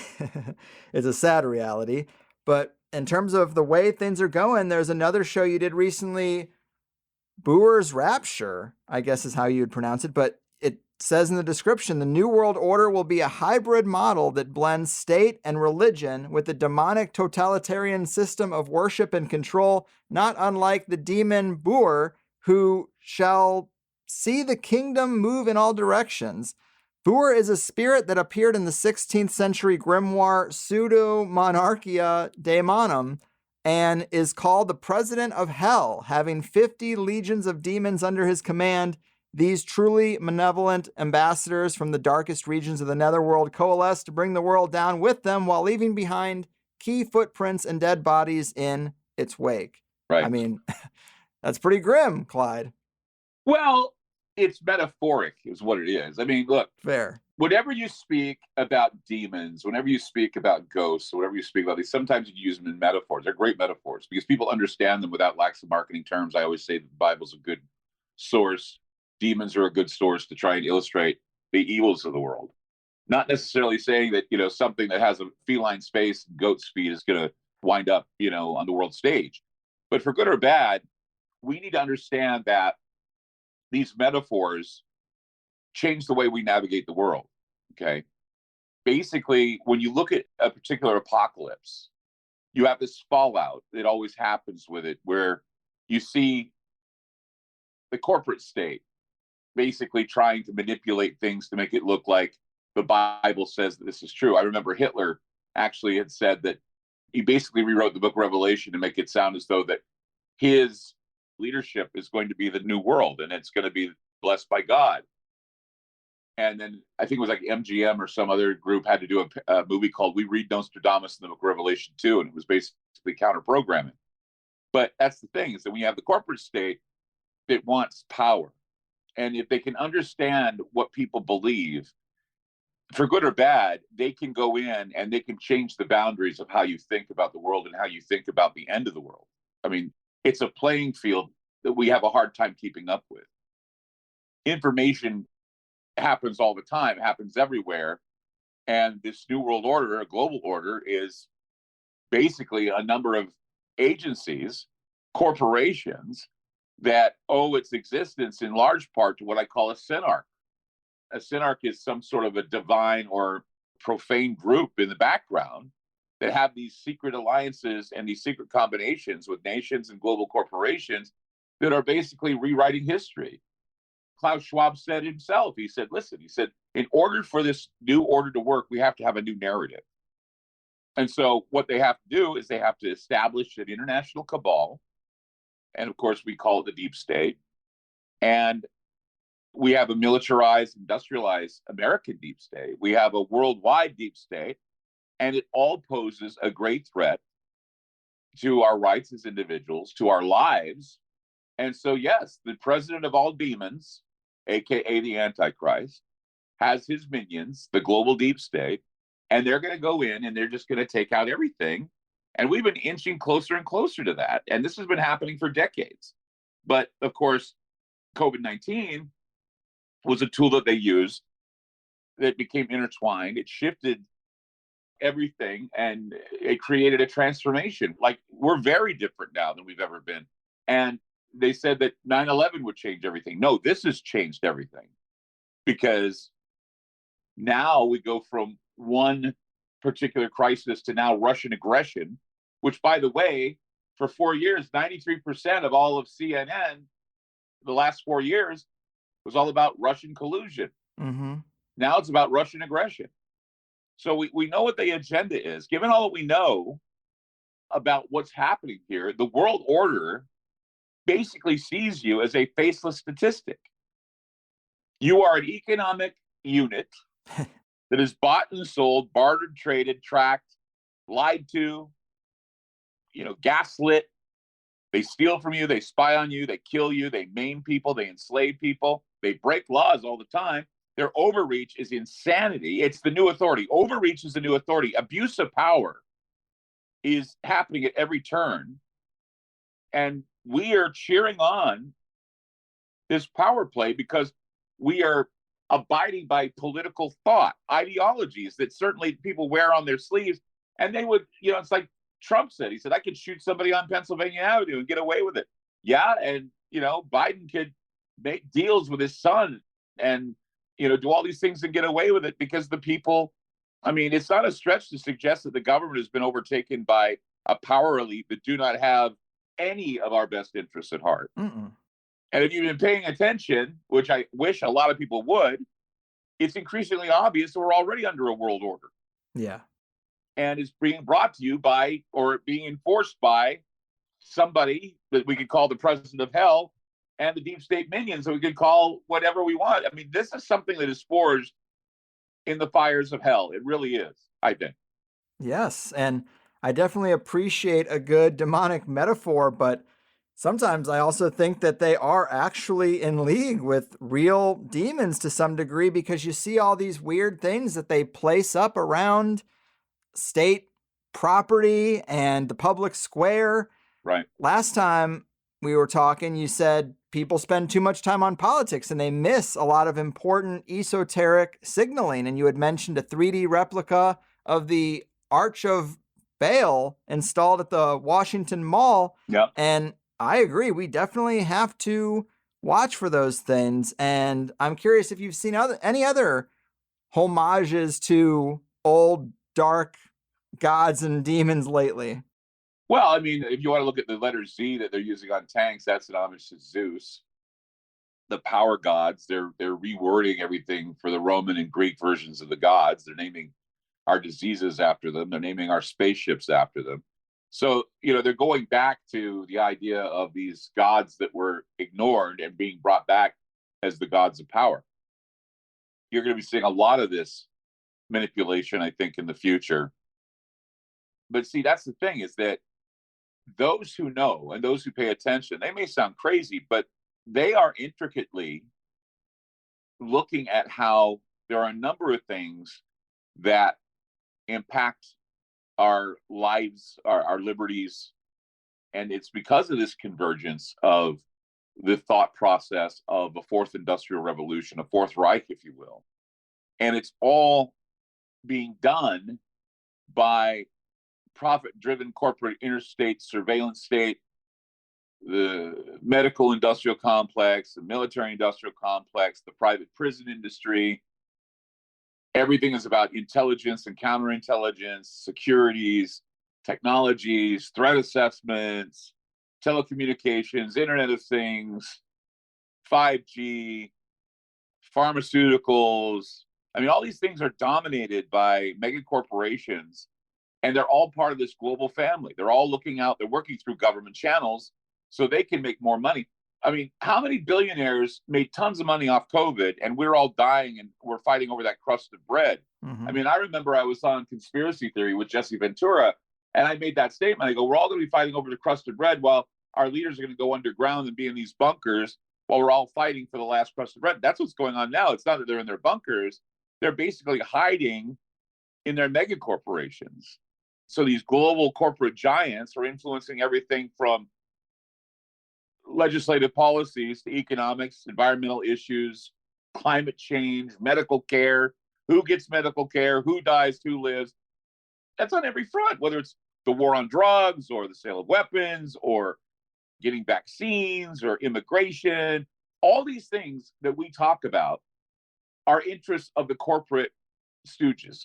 It's a sad reality. But in terms of the way things are going, there's another show you did recently, Boer's Rapture, I guess is how you would pronounce it. But it says in the description, the New World Order will be a hybrid model that blends state and religion with a demonic totalitarian system of worship and control, not unlike the demon Boer, who shall see the kingdom move in all directions. Boer is a spirit that appeared in the 16th century grimoire Pseudo-Monarchia Daemonum and is called the President of Hell, having 50 legions of demons under his command. These truly malevolent ambassadors from the darkest regions of the netherworld coalesce to bring the world down with them while leaving behind key footprints and dead bodies in its wake. Right. I mean, that's pretty grim, Clyde. Well, it's metaphoric is what it is. I mean, look, fair. Whenever you speak about demons, whenever you speak about ghosts, whenever you speak about these, sometimes you use them in metaphors. They're great metaphors because people understand them without lax of marketing terms. I always say the Bible's a good source. Demons are a good source to try and illustrate the evils of the world. Not necessarily saying that, something that has a feline space, goat speed is going to wind up, on the world stage. But for good or bad, we need to understand that these metaphors change the way we navigate the world. Okay. Basically, when you look at a particular apocalypse, you have this fallout that always happens with it, where you see the corporate state basically trying to manipulate things to make it look like the Bible says that this is true. I remember Hitler actually had said that he basically rewrote the book of Revelation to make it sound as though that his leadership is going to be the new world and it's going to be blessed by God. And then I think it was like MGM or some other group had to do a movie called We Read Nostradamus in the book of Revelation 2, and it was basically counter-programming. But that's the thing, is that when you have the corporate state, it wants power. And if they can understand what people believe, for good or bad, they can go in and they can change the boundaries of how you think about the world and how you think about the end of the world. I mean, it's a playing field that we have a hard time keeping up with. Information happens all the time, happens everywhere. And this new world order, a global order, is basically a number of agencies, corporations that owe its existence in large part to what I call a synarch. A synarch is some sort of a divine or profane group in the background that have these secret alliances and these secret combinations with nations and global corporations that are basically rewriting history. Klaus Schwab said himself, he said, in order for this new order to work, we have to have a new narrative. And so what they have to do is they have to establish an international cabal. And of course, we call it the deep state. And we have a militarized, industrialized American deep state. We have a worldwide deep state. And it all poses a great threat to our rights as individuals, to our lives. And so, yes, the president of all demons, aka the Antichrist, has his minions, the global deep state, and they're going to go in and they're just going to take out everything. And we've been inching closer and closer to that. And this has been happening for decades. But of course, COVID-19 was a tool that they used that became intertwined. It shifted everything and it created a transformation. Like, we're very different now than we've ever been. And they said that 9/11 would change everything. No, this has changed everything, because now we go from one particular crisis to now Russian aggression, which, by the way, for 4 years, 93% of all of CNN, the last 4 years, was all about Russian collusion. Mm-hmm. Now it's about Russian aggression. So we know what the agenda is. Given all that we know about what's happening here, the world order basically sees you as a faceless statistic. You are an economic unit that is bought and sold, bartered, traded, tracked, lied to, gaslit. They steal from you, they spy on you, they kill you, they maim people, they enslave people, they break laws all the time. Their overreach is insanity. It's the new authority. Overreach is the new authority. Abuse of power is happening at every turn. And we are cheering on this power play because we are abiding by political thought, ideologies that certainly people wear on their sleeves. And they would, it's like Trump said. He said, I could shoot somebody on Pennsylvania Avenue and get away with it. Yeah. And, Biden could make deals with his son and, do all these things and get away with it because the people, it's not a stretch to suggest that the government has been overtaken by a power elite that do not have any of our best interests at heart. Mm-mm. And if you've been paying attention, which I wish a lot of people would, it's increasingly obvious that we're already under a world order. Yeah. And it's being brought to you by, or being enforced by, somebody that we could call the president of hell and the deep state minions that we could call whatever we want. This is something that is forged in the fires of hell. It really is, I think. Yes, and I definitely appreciate a good demonic metaphor, but sometimes I also think that they are actually in league with real demons to some degree because you see all these weird things that they place up around state property and the public square. Right. Last time we were talking, you said people spend too much time on politics and they miss a lot of important esoteric signaling. And you had mentioned a 3D replica of the Arch of Baal installed at the Washington Mall. Yep. And I agree. We definitely have to watch for those things. And I'm curious if you've seen any other homages to old dark gods and demons lately. Well, if you want to look at the letter Z that they're using on tanks, that's an homage to Zeus. The power gods, they're rewording everything for the Roman and Greek versions of the gods. They're naming our diseases after them. They're naming our spaceships after them. So, they're going back to the idea of these gods that were ignored and being brought back as the gods of power. You're going to be seeing a lot of this manipulation, I think, in the future. But see, that's the thing, is that those who know and those who pay attention, they may sound crazy, but they are intricately looking at how there are a number of things that impact our lives, our liberties. And it's because of this convergence of the thought process of a fourth industrial revolution, a fourth Reich, if you will. And it's all being done by profit-driven corporate interstate surveillance state, the medical industrial complex, the military industrial complex, the private prison industry. Everything is about intelligence and counterintelligence, securities, technologies, threat assessments, telecommunications, Internet of Things, 5G, pharmaceuticals. All these things are dominated by mega corporations, and they're all part of this global family. They're all looking out, they're working through government channels so they can make more money. How many billionaires made tons of money off COVID and we're all dying and we're fighting over that crust of bread? Mm-hmm. I remember I was on Conspiracy Theory with Jesse Ventura, and I made that statement. I go, we're all going to be fighting over the crust of bread while our leaders are going to go underground and be in these bunkers while we're all fighting for the last crust of bread. That's what's going on now. It's not that they're in their bunkers. They're basically hiding in their mega corporations. So these global corporate giants are influencing everything from legislative policies to economics, environmental issues, climate change, medical care, who gets medical care, who dies, who lives. That's on every front, whether it's the war on drugs or the sale of weapons or getting vaccines or immigration. All these things that we talk about are interests of the corporate stooges.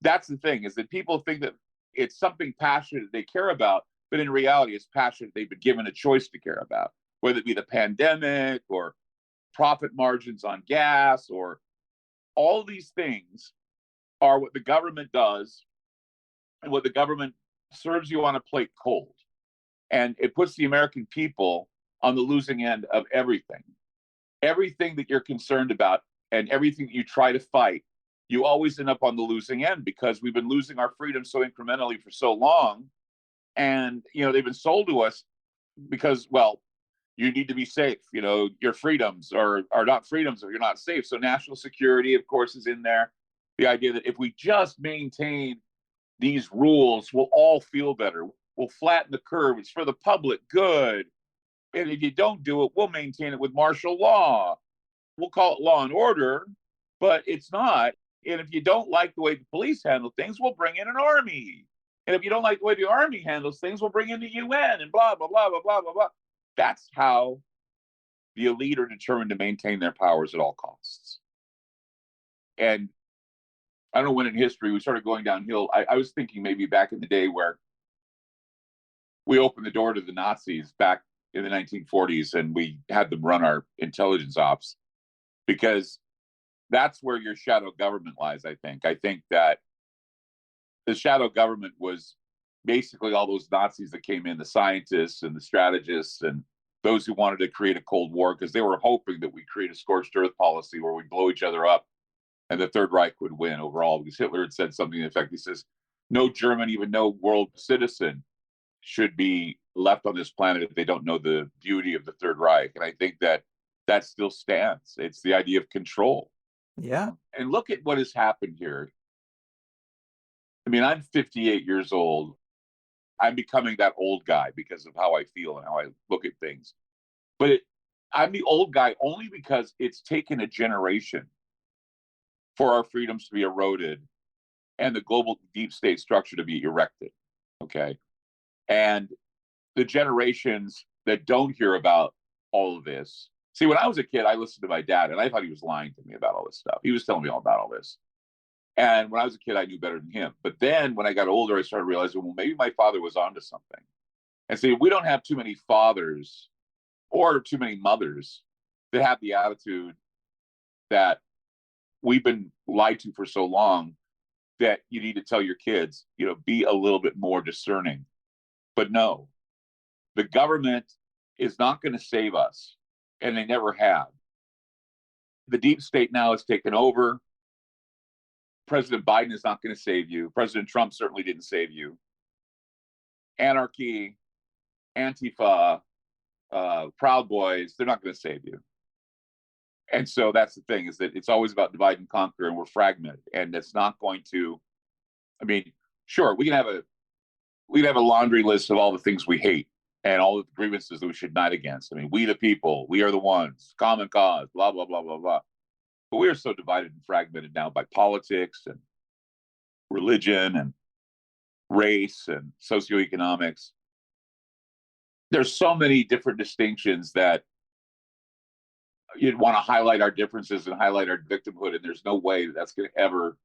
That's the thing, is that people think that it's something passionate they care about, but in reality, it's passionate they've been given a choice to care about, whether it be the pandemic or profit margins on gas, or all these things are what the government does and what the government serves you on a plate cold. And it puts the American people on the losing end of everything. Everything that you're concerned about and everything that you try to fight you always end up on the losing end because we've been losing our freedom so incrementally for so long. And, they've been sold to us because, well, you need to be safe. Your freedoms are not freedoms if you're not safe. So national security, of course, is in there. The idea that if we just maintain these rules, we'll all feel better. We'll flatten the curve. It's for the public good. And if you don't do it, we'll maintain it with martial law. We'll call it law and order, but it's not. And if you don't like the way the police handle things, we'll bring in an army. And if you don't like the way the army handles things, we'll bring in the UN and blah, blah, blah, blah, blah, blah, blah. That's how the elite are determined to maintain their powers at all costs. And I don't know when in history we started going downhill. I was thinking maybe back in the day where we opened the door to the Nazis back in the 1940s and we had them run our intelligence ops, because that's where your shadow government lies, I think. I think that the shadow government was basically all those Nazis that came in, the scientists and the strategists and those who wanted to create a Cold War, because they were hoping that we'd create a scorched earth policy where we'd blow each other up and the Third Reich would win overall. Because Hitler had said something in effect. He says, no German, even no world citizen should be left on this planet if they don't know the beauty of the Third Reich. And I think that still stands. It's the idea of control. Yeah. And look at what has happened here. I mean, I'm 58 years old. I'm becoming that old guy because of how I feel and how I look at things. But I'm the old guy only because it's taken a generation for our freedoms to be eroded and the global deep state structure to be erected. Okay. And the generations that don't hear about all of this. See, when I was a kid, I listened to my dad and I thought he was lying to me about all this stuff. He was telling me all about all this. And when I was a kid, I knew better than him. But then when I got older, I started realizing, well, maybe my father was onto something. And see, we don't have too many fathers or too many mothers that have the attitude that we've been lied to for so long that you need to tell your kids, be a little bit more discerning. But no, the government is not going to save us, and they never have. The deep state now has taken over. President Biden is not going to save you. President Trump certainly didn't save you. Anarchy, Antifa, Proud Boys, they're not going to save you. And so that's the thing, is that it's always about divide and conquer, and we're fragmented. And it's not going to, I mean, sure, we can have a laundry list of all the things we hate and all the grievances that we should unite against. I mean, we the people, we are the ones, common cause, blah, blah, blah, blah, blah. But we are so divided and fragmented now by politics and religion and race and socioeconomics. There's so many different distinctions that you'd want to highlight our differences and highlight our victimhood, and there's no way that's going to ever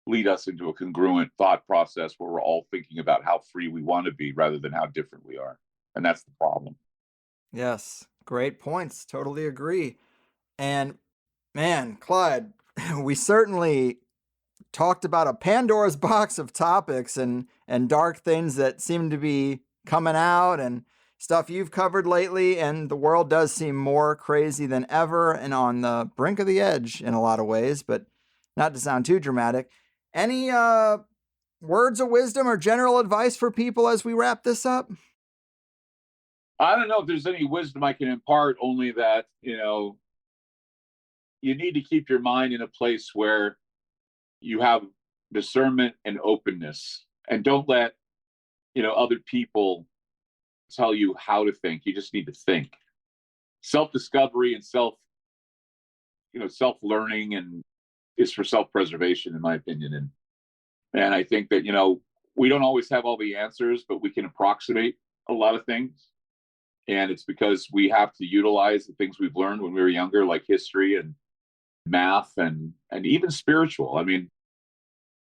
lead us into a congruent thought process where we're all thinking about how free we want to be rather than how different we are. And that's the problem. Yes, great points. Totally agree. And man, Clyde, we certainly talked about a Pandora's box of topics and dark things that seem to be coming out and stuff you've covered lately. And the world does seem more crazy than ever and on the brink of the edge in a lot of ways, but not to sound too dramatic. Any words of wisdom or general advice for people as we wrap this up? I don't know if there's any wisdom I can impart, only that, you need to keep your mind in a place where you have discernment and openness, and don't let, other people tell you how to think. You just need to think. Self-discovery and self-learning and is for self-preservation, in my opinion. And I think that, we don't always have all the answers, but we can approximate a lot of things. And it's because we have to utilize the things we've learned when we were younger, like history and math and even spiritual. I mean,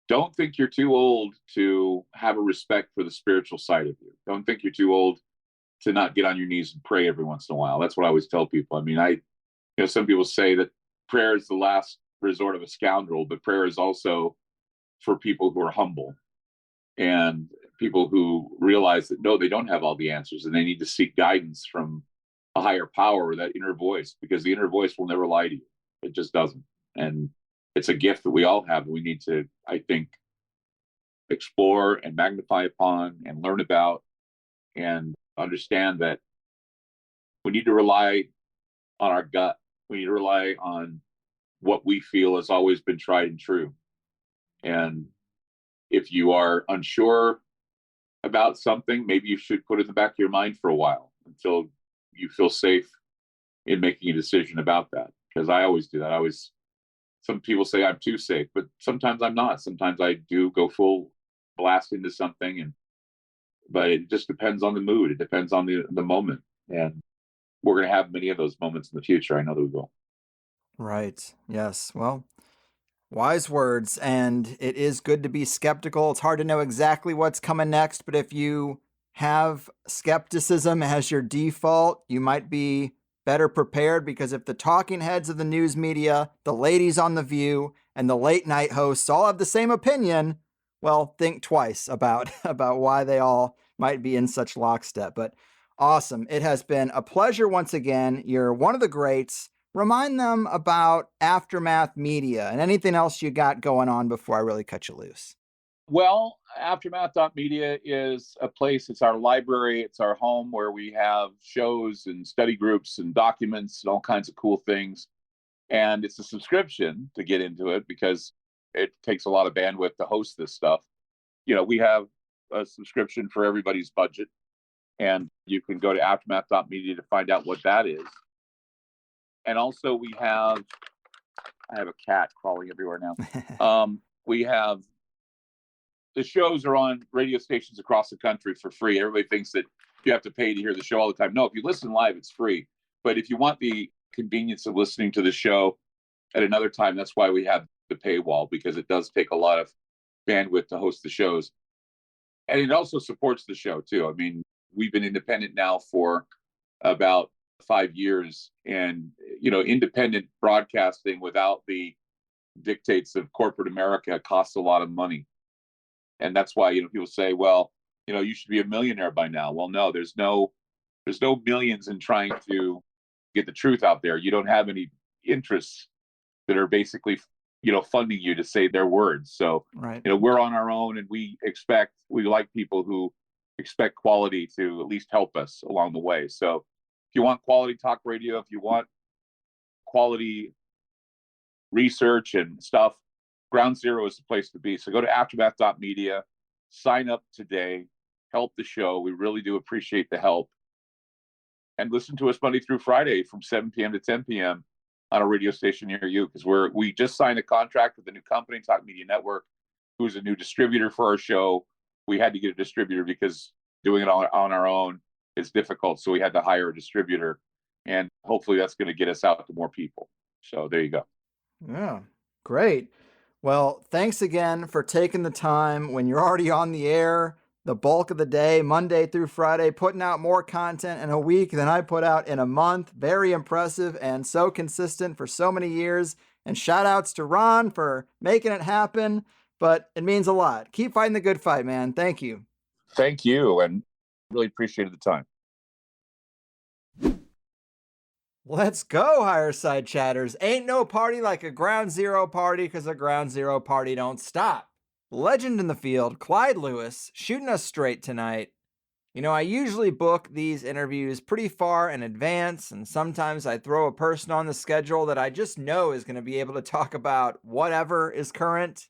don't think you're too old to have a respect for the spiritual side of you. Don't think you're too old to not get on your knees and pray every once in a while. That's what I always tell people. I mean, some people say that prayer is the last resort of a scoundrel, but prayer is also for people who are humble and people who realize that, no, they don't have all the answers and they need to seek guidance from a higher power or that inner voice, because the inner voice will never lie to you. It just doesn't. And it's a gift that we all have. We need to, I think, explore and magnify upon and learn about and understand that we need to rely on our gut. We need to rely on what we feel has always been tried and true. And if you are unsure about something, maybe you should put it in the back of your mind for a while until you feel safe in making a decision about that. Because I always do that. Some people say I'm too safe, but sometimes I'm not. Sometimes I do go full blast into something, but it just depends on the mood. It depends on the moment. And we're going to have many of those moments in the future. I know that we will. Right. Yes. Well, wise words. And it is good to be skeptical. It's hard to know exactly what's coming next, but if you have skepticism as your default, you might be better prepared, because if the talking heads of the news media, the ladies on The View, and the late night hosts all have the same opinion, well, think twice about why they all might be in such lockstep. But awesome. It has been a pleasure once again. You're one of the greats. Remind them about Aftermath Media and anything else you got going on before I really cut you loose. Well, Aftermath.media is a place, it's our library, it's our home where we have shows and study groups and documents and all kinds of cool things. And it's a subscription to get into it because it takes a lot of bandwidth to host this stuff. We have a subscription for everybody's budget, and you can go to Aftermath.media to find out what that is. And also I have a cat crawling everywhere now. We have, the shows are on radio stations across the country for free. Everybody thinks that you have to pay to hear the show all the time. No, if you listen live, it's free. But if you want the convenience of listening to the show at another time, that's why we have the paywall, because it does take a lot of bandwidth to host the shows. And it also supports the show too. I mean, we've been independent now for about 5 years, and independent broadcasting without the dictates of corporate America costs a lot of money. And that's why people say, well, you should be a millionaire by now. Well, no, there's no millions in trying to get the truth out there. You don't have any interests that are basically funding you to say their words. So right. We're on our own, and we like people who expect quality to at least help us along the way. So if you want quality talk radio, if you want quality research and stuff, Ground Zero is the place to be. So go to Aftermath.media, sign up today, help the show. We really do appreciate the help. And listen to us Monday through Friday from 7 p.m. to 10 p.m. on a radio station near you, because we just signed a contract with a new company, Talk Media Network, who's a new distributor for our show. We had to get a distributor because doing it on our own is difficult. So we had to hire a distributor, and hopefully that's going to get us out to more people. So there you go. Yeah, great. Well, thanks again for taking the time when you're already on the air the bulk of the day, Monday through Friday, putting out more content in a week than I put out in a month. Very impressive and so consistent for so many years. And shout outs to Ron for making it happen, but it means a lot. Keep fighting the good fight, man. Thank you. Thank you, and really appreciated the time. Let's go, Higher Side Chatters. Ain't no party like a Ground Zero party, because a Ground Zero party don't stop. Legend in the field, Clyde Lewis, shooting us straight tonight. I usually book these interviews pretty far in advance, and sometimes I throw a person on the schedule that I just know is going to be able to talk about whatever is current.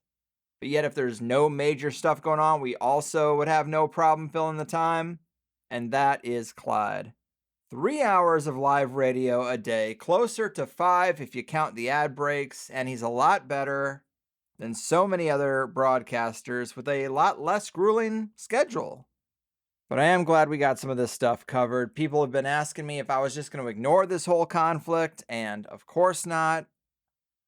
But yet, if there's no major stuff going on, we also would have no problem filling the time. And that is Clyde. 3 hours of live radio a day, closer to 5 if you count the ad breaks, and he's a lot better than so many other broadcasters with a lot less grueling schedule. But I am glad we got some of this stuff covered. People have been asking me if I was just going to ignore this whole conflict, and of course not.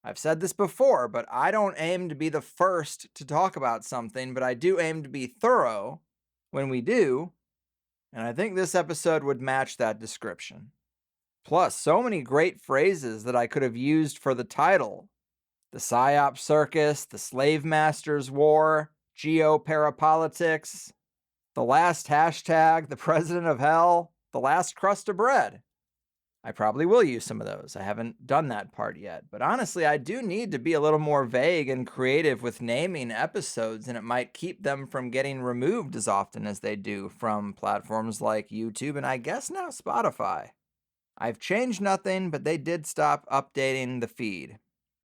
I've said this before, but I don't aim to be the first to talk about something, but I do aim to be thorough when we do. And I think this episode would match that description. Plus, so many great phrases that I could have used for the title. The Psyop Circus, the Slave Masters War, Para-Geopolitics, the last hashtag, the President of Hell, the last crust of bread. I probably will use some of those. I haven't done that part yet. But honestly, I do need to be a little more vague and creative with naming episodes, and it might keep them from getting removed as often as they do from platforms like YouTube and I guess now Spotify. I've changed nothing, but they did stop updating the feed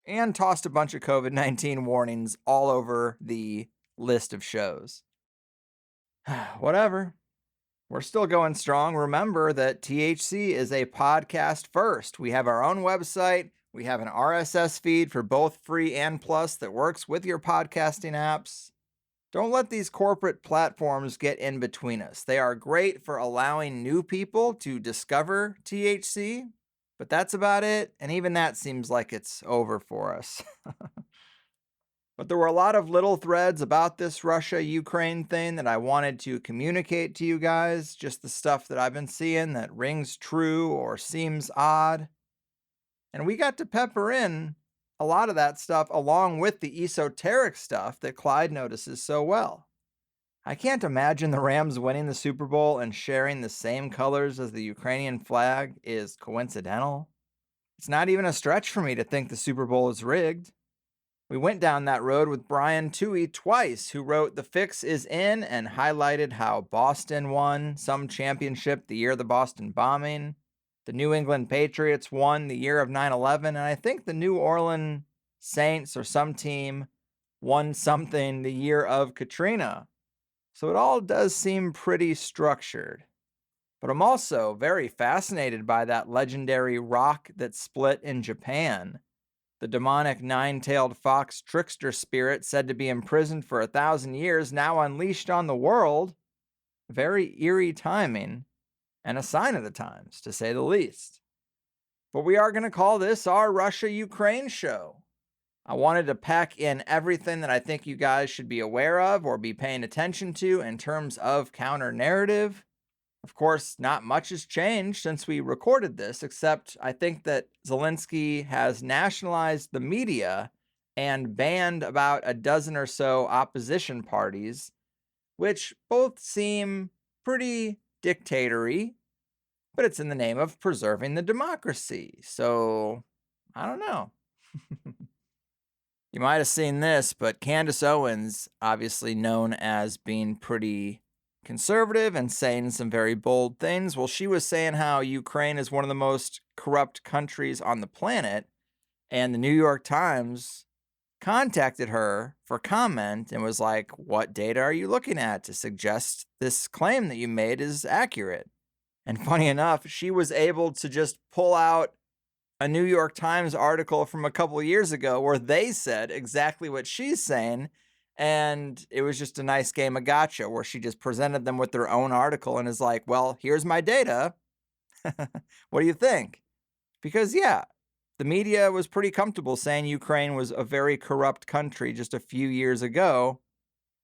and tossed a bunch of COVID-19 warnings all over the list of shows. Whatever. We're still going strong. Remember that THC is a podcast first. We have our own website. We have an RSS feed for both free and plus that works with your podcasting apps. Don't let these corporate platforms get in between us. They are great for allowing new people to discover THC, but that's about it. And even that seems like it's over for us. But there were a lot of little threads about this Russia-Ukraine thing that I wanted to communicate to you guys, just the stuff that I've been seeing that rings true or seems odd. And we got to pepper in a lot of that stuff along with the esoteric stuff that Clyde notices so well. I can't imagine the Rams winning the Super Bowl and sharing the same colors as the Ukrainian flag is coincidental. It's not even a stretch for me to think the Super Bowl is rigged. We went down that road with Brian Toohey twice, who wrote The Fix is In and highlighted how Boston won some championship the year of the Boston bombing. The New England Patriots won the year of 9/11, and I think the New Orleans Saints or some team won something the year of Katrina. So it all does seem pretty structured. But I'm also very fascinated by that legendary rock that split in Japan. The demonic nine-tailed fox trickster spirit said to be imprisoned for 1,000 years, now unleashed on the world. Very eerie timing, and a sign of the times, to say the least. But we are going to call this our Russia-Ukraine show. I wanted to pack in everything that I think you guys should be aware of or be paying attention to in terms of counter-narrative. Of course, not much has changed since we recorded this, except I think that Zelensky has nationalized the media and banned about a dozen or so opposition parties, which both seem pretty dictatory, but it's in the name of preserving the democracy. So, I don't know. You might have seen this, but Candace Owens, obviously known as being pretty conservative and saying some very bold things. Well, she was saying how Ukraine is one of the most corrupt countries on the planet, and the New York Times contacted her for comment and was like, what data are you looking at to suggest this claim that you made is accurate? And funny enough, she was able to just pull out a New York Times article from a couple of years ago where they said exactly what she's saying. And it was just a nice game of gotcha where she just presented them with their own article and is like, well, here's my data. What do you think? Because, yeah, the media was pretty comfortable saying Ukraine was a very corrupt country just a few years ago.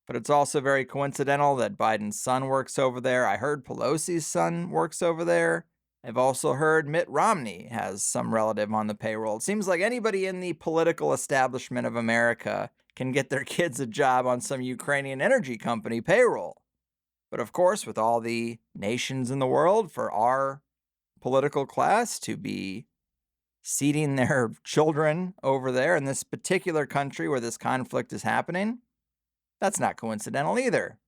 But it's also very coincidental that Biden's son works over there. I heard Pelosi's son works over there. I've also heard Mitt Romney has some relative on the payroll. It seems like anybody in the political establishment of America can get their kids a job on some Ukrainian energy company payroll. But of course, with all the nations in the world, for our political class to be seeding their children over there in this particular country where this conflict is happening, that's not coincidental either.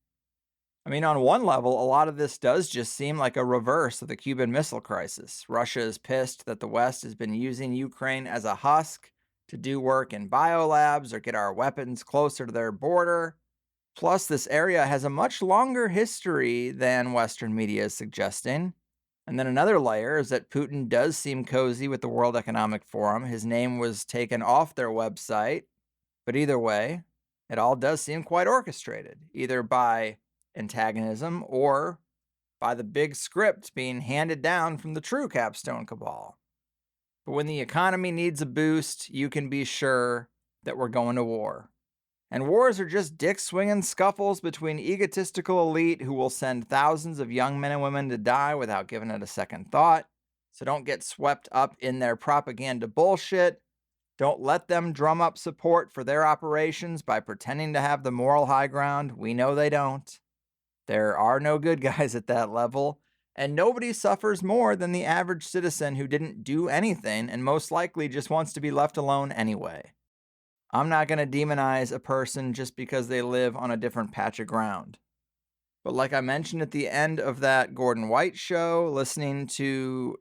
I mean, on one level, a lot of this does just seem like a reverse of the Cuban Missile Crisis. Russia is pissed that the West has been using Ukraine as a husk to do work in biolabs or get our weapons closer to their border. Plus, this area has a much longer history than Western media is suggesting. And then another layer is that Putin does seem cozy with the World Economic Forum. His name was taken off their website. But either way, it all does seem quite orchestrated, either by antagonism or by the big script being handed down from the true Capstone cabal. But when the economy needs a boost, you can be sure that we're going to war. And wars are just dick-swinging scuffles between egotistical elite who will send thousands of young men and women to die without giving it a second thought. So don't get swept up in their propaganda bullshit. Don't let them drum up support for their operations by pretending to have the moral high ground. We know they don't. There are no good guys at that level. And nobody suffers more than the average citizen who didn't do anything and most likely just wants to be left alone anyway. I'm not going to demonize a person just because they live on a different patch of ground. But like I mentioned at the end of that Gordon White show, listening to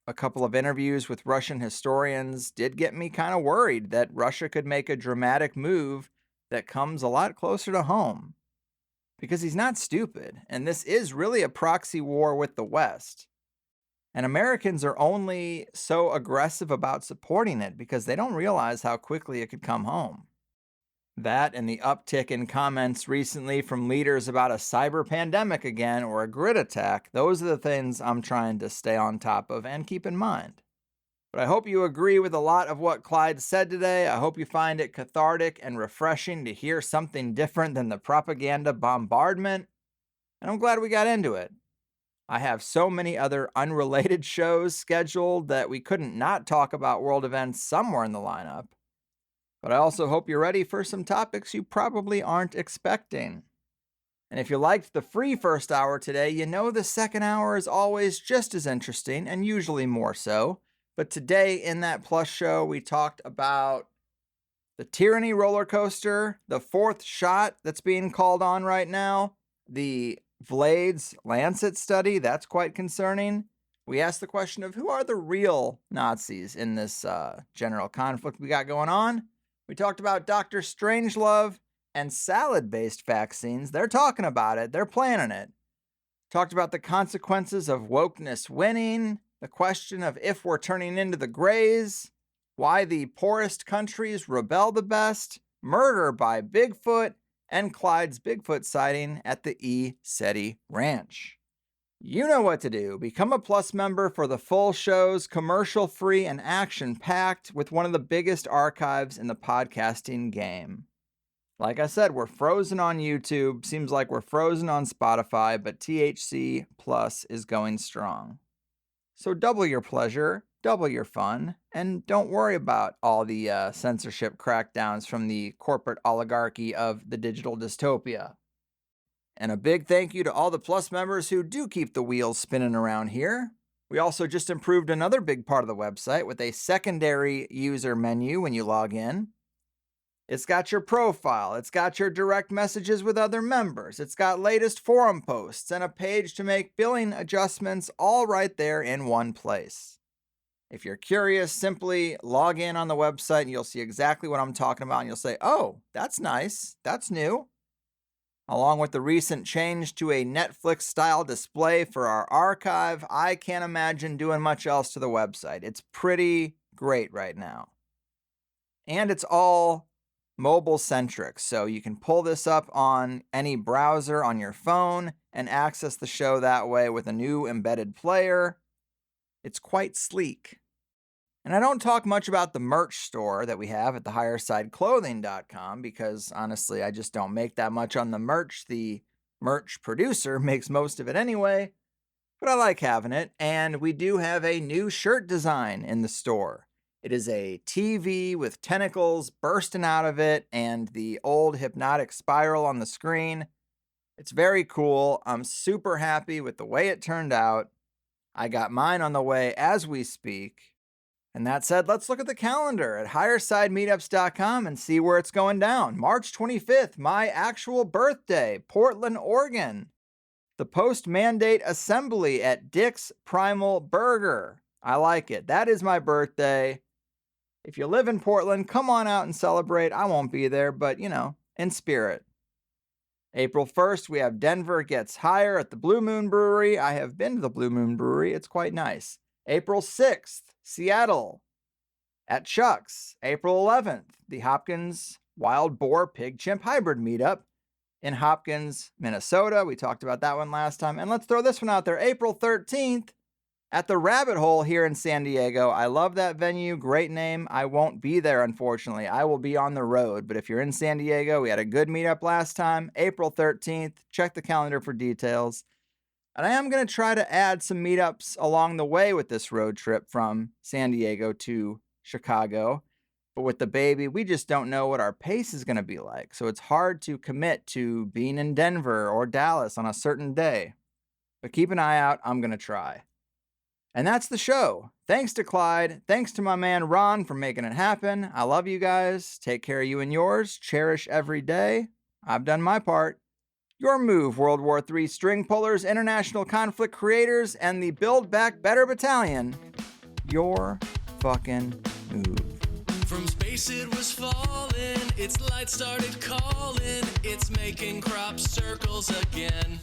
a couple of interviews with Russian historians did get me kind of worried that Russia could make a dramatic move that comes a lot closer to home. Because he's not stupid, and this is really a proxy war with the West. And Americans are only so aggressive about supporting it because they don't realize how quickly it could come home. That and the uptick in comments recently from leaders about a cyber pandemic again or a grid attack, those are the things I'm trying to stay on top of and keep in mind. But I hope you agree with a lot of what Clyde said today. I hope you find it cathartic and refreshing to hear something different than the propaganda bombardment. And I'm glad we got into it. I have so many other unrelated shows scheduled that we couldn't not talk about world events somewhere in the lineup. But I also hope you're ready for some topics you probably aren't expecting. And if you liked the free first hour today, you know the second hour is always just as interesting and usually more so. But today in that Plus show, we talked about the tyranny roller coaster, the fourth shot that's being called on right now, the Vlade's Lancet study, that's quite concerning. We asked the question of who are the real Nazis in this general conflict we got going on. We talked about Dr. Strangelove and salad-based vaccines. They're talking about it. They're planning it. Talked about the consequences of wokeness winning, the question of if we're turning into the Greys, why the poorest countries rebel the best, murder by Bigfoot, and Clyde's Bigfoot sighting at the E. Seti Ranch. You know what to do. Become a Plus member for the full shows, commercial-free and action-packed with one of the biggest archives in the podcasting game. Like I said, we're frozen on YouTube. Seems like we're frozen on Spotify, but THC Plus is going strong. So double your pleasure, double your fun, and don't worry about all the censorship crackdowns from the corporate oligarchy of the digital dystopia. And a big thank you to all the Plus members who do keep the wheels spinning around here. We also just improved another big part of the website with a secondary user menu when you log in. It's got your profile, it's got your direct messages with other members, it's got latest forum posts, and a page to make billing adjustments all right there in one place. If you're curious, simply log in on the website and you'll see exactly what I'm talking about, and you'll say, oh, that's nice, that's new. Along with the recent change to a Netflix-style display for our archive, I can't imagine doing much else to the website. It's pretty great right now. And it's all mobile-centric, so you can pull this up on any browser on your phone and access the show that way with a new embedded player. It's quite sleek. And I don't talk much about the merch store that we have at thehighersideclothing.com because, honestly, I just don't make that much on the merch. The merch producer makes most of it anyway, but I like having it. And we do have a new shirt design in the store. It is a TV with tentacles bursting out of it and the old hypnotic spiral on the screen. It's very cool. I'm super happy with the way it turned out. I got mine on the way as we speak. And that said, let's look at the calendar at highersidemeetups.com and see where it's going down. March 25th, my actual birthday, Portland, Oregon. The post-mandate assembly at Dick's Primal Burger. I like it. That is my birthday. If you live in Portland, come on out and celebrate. I won't be there, but, in spirit. April 1st, we have Denver Gets Higher at the Blue Moon Brewery. I have been to the Blue Moon Brewery. It's quite nice. April 6th, Seattle at Chuck's. April 11th, the Hopkins Wild Boar Pig Chimp Hybrid Meetup in Hopkins, Minnesota. We talked about that one last time. And let's throw this one out there. April 13th, at the Rabbit Hole here in San Diego. I love that venue. Great name. I won't be there, unfortunately. I will be on the road. But if you're in San Diego, we had a good meetup last time. April 13th. Check the calendar for details. And I am going to try to add some meetups along the way with this road trip from San Diego to Chicago. But with the baby, we just don't know what our pace is going to be like. So it's hard to commit to being in Denver or Dallas on a certain day. But keep an eye out, I'm going to try. And that's the show. Thanks to Clyde. Thanks to my man Ron for making it happen. I love you guys. Take care of you and yours. Cherish every day. I've done my part. Your move, World War III string pullers, international conflict creators, and the Build Back Better Battalion. Your fucking move. From space it was falling, its light started calling, it's making crop circles again.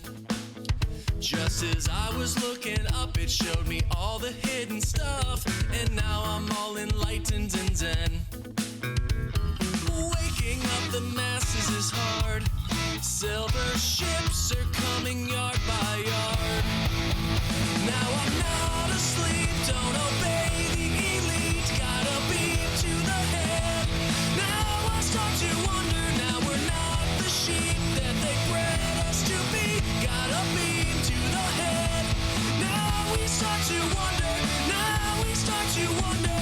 Just as I was looking up, it showed me all the hidden stuff, and now I'm all enlightened and zen. Waking up the masses is hard. Silver ships are coming yard by yard. Now I'm not asleep, don't obey the elite, gotta beam to the head. Now I start to wonder, now we're not the sheep that they bred us to be. Gotta beam to the head. Now we start to wonder, now we start to wonder.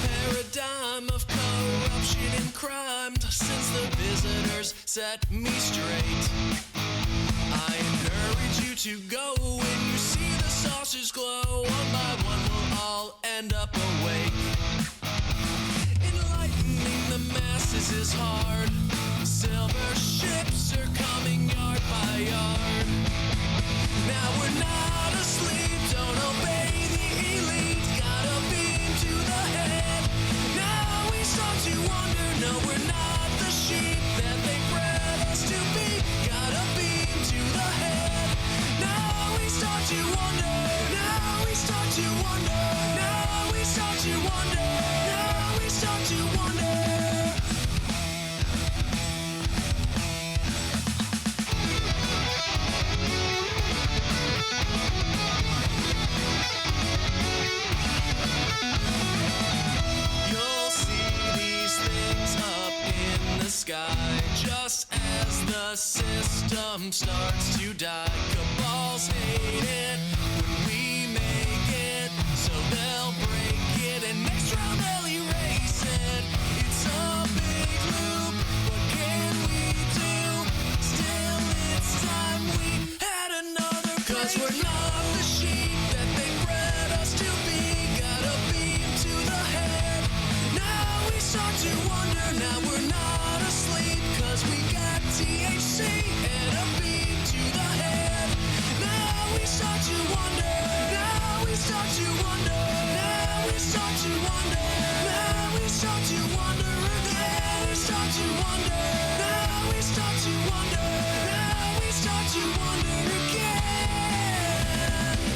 Paradigm of corruption and crime since the visitors set me straight. I encourage you to go when you see the saucers glow. One by one we'll all end up awake. Enlightening the masses is hard. Silver ships are coming yard by yard. Now we're not asleep, don't obey the elite, gotta beam to the head. Now we start to wonder, no we're not the sheep that they bred us to be. Gotta beam to the head. Now we start to wonder, now we start to wonder, now we start to wonder, now we start to wonder. Sky, just as the system starts to die. Cabals hate it when we make it, so they'll break it and next round they'll erase it. It's a big loop, what can we do? Still it's time we had another, 'cause we're not the sheep that they bred us to be. Gotta beam to the head. Now we start to wonder, now we're not asleep, 'cause we got THC and a beam to the head. Now we start to wonder, now we start to wonder, now we start to wonder, now we start to wonder again. We start to wonder, now we start to wonder, now we start to wonder again.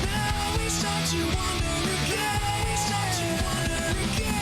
Now we start to wonder again. We start to wonder again.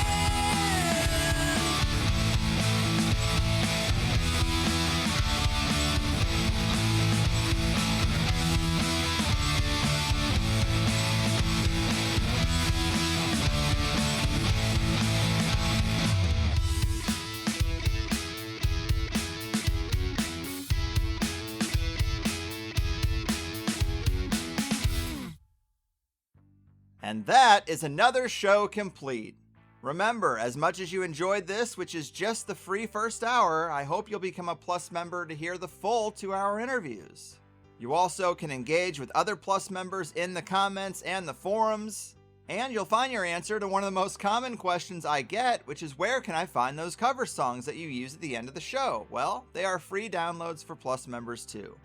And that is another show complete. Remember, as much as you enjoyed this, which is just the free first hour, I hope you'll become a Plus member to hear the full 2-hour interviews. You also can engage with other Plus members in the comments and the forums, and you'll find your answer to one of the most common questions I get, which is where can I find those cover songs that you use at the end of the show? Well, they are free downloads for Plus members too.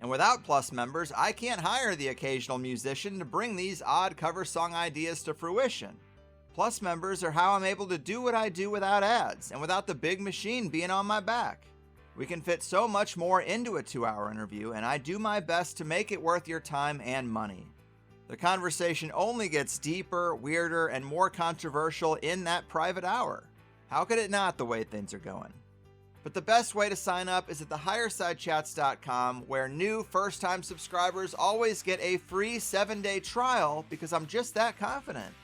And without Plus members, I can't hire the occasional musician to bring these odd cover song ideas to fruition. Plus members are how I'm able to do what I do without ads and without the big machine being on my back. We can fit so much more into a 2-hour interview, and I do my best to make it worth your time and money. The conversation only gets deeper, weirder, and more controversial in that private hour. How could it not, the way things are going? But the best way to sign up is at thehighersidechats.com, where new first-time subscribers always get a free 7-day trial because I'm just that confident.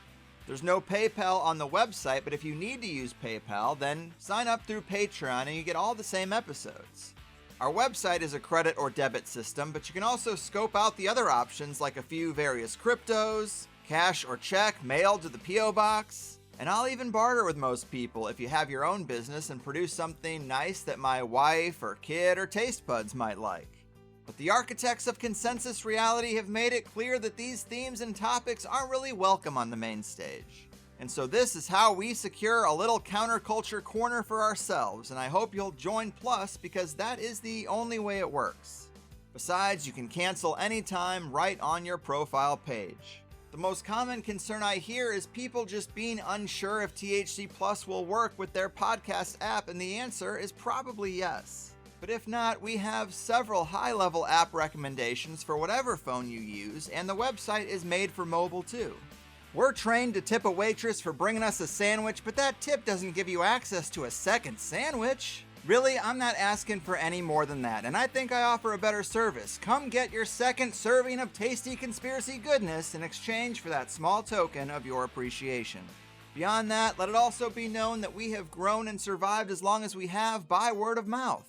There's no PayPal on the website, but if you need to use PayPal, then sign up through Patreon and you get all the same episodes. Our website is a credit or debit system, but you can also scope out the other options like a few various cryptos, cash or check mailed to the P.O. Box, And I'll even barter with most people if you have your own business and produce something nice that my wife or kid or taste buds might like. But the architects of consensus reality have made it clear that these themes and topics aren't really welcome on the main stage. And so this is how we secure a little counterculture corner for ourselves, and I hope you'll join Plus because that is the only way it works. Besides, you can cancel anytime right on your profile page. The most common concern I hear is people just being unsure if THC Plus will work with their podcast app, and the answer is probably yes. But if not, we have several high-level app recommendations for whatever phone you use, and the website is made for mobile too. We're trained to tip a waitress for bringing us a sandwich, but that tip doesn't give you access to a second sandwich. Really, I'm not asking for any more than that, and I think I offer a better service. Come get your second serving of tasty conspiracy goodness in exchange for that small token of your appreciation. Beyond that, let it also be known that we have grown and survived as long as we have by word of mouth.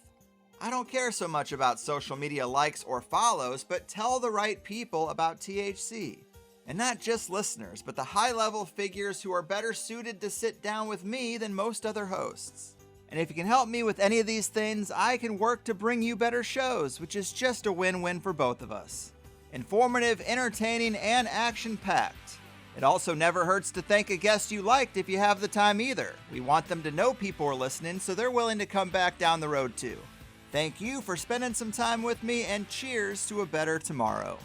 I don't care so much about social media likes or follows, but tell the right people about THC. And not just listeners, but the high-level figures who are better suited to sit down with me than most other hosts. And if you can help me with any of these things, I can work to bring you better shows, which is just a win-win for both of us. Informative, entertaining, and action-packed. It also never hurts to thank a guest you liked if you have the time either. We want them to know people are listening, so they're willing to come back down the road too. Thank you for spending some time with me, and cheers to a better tomorrow.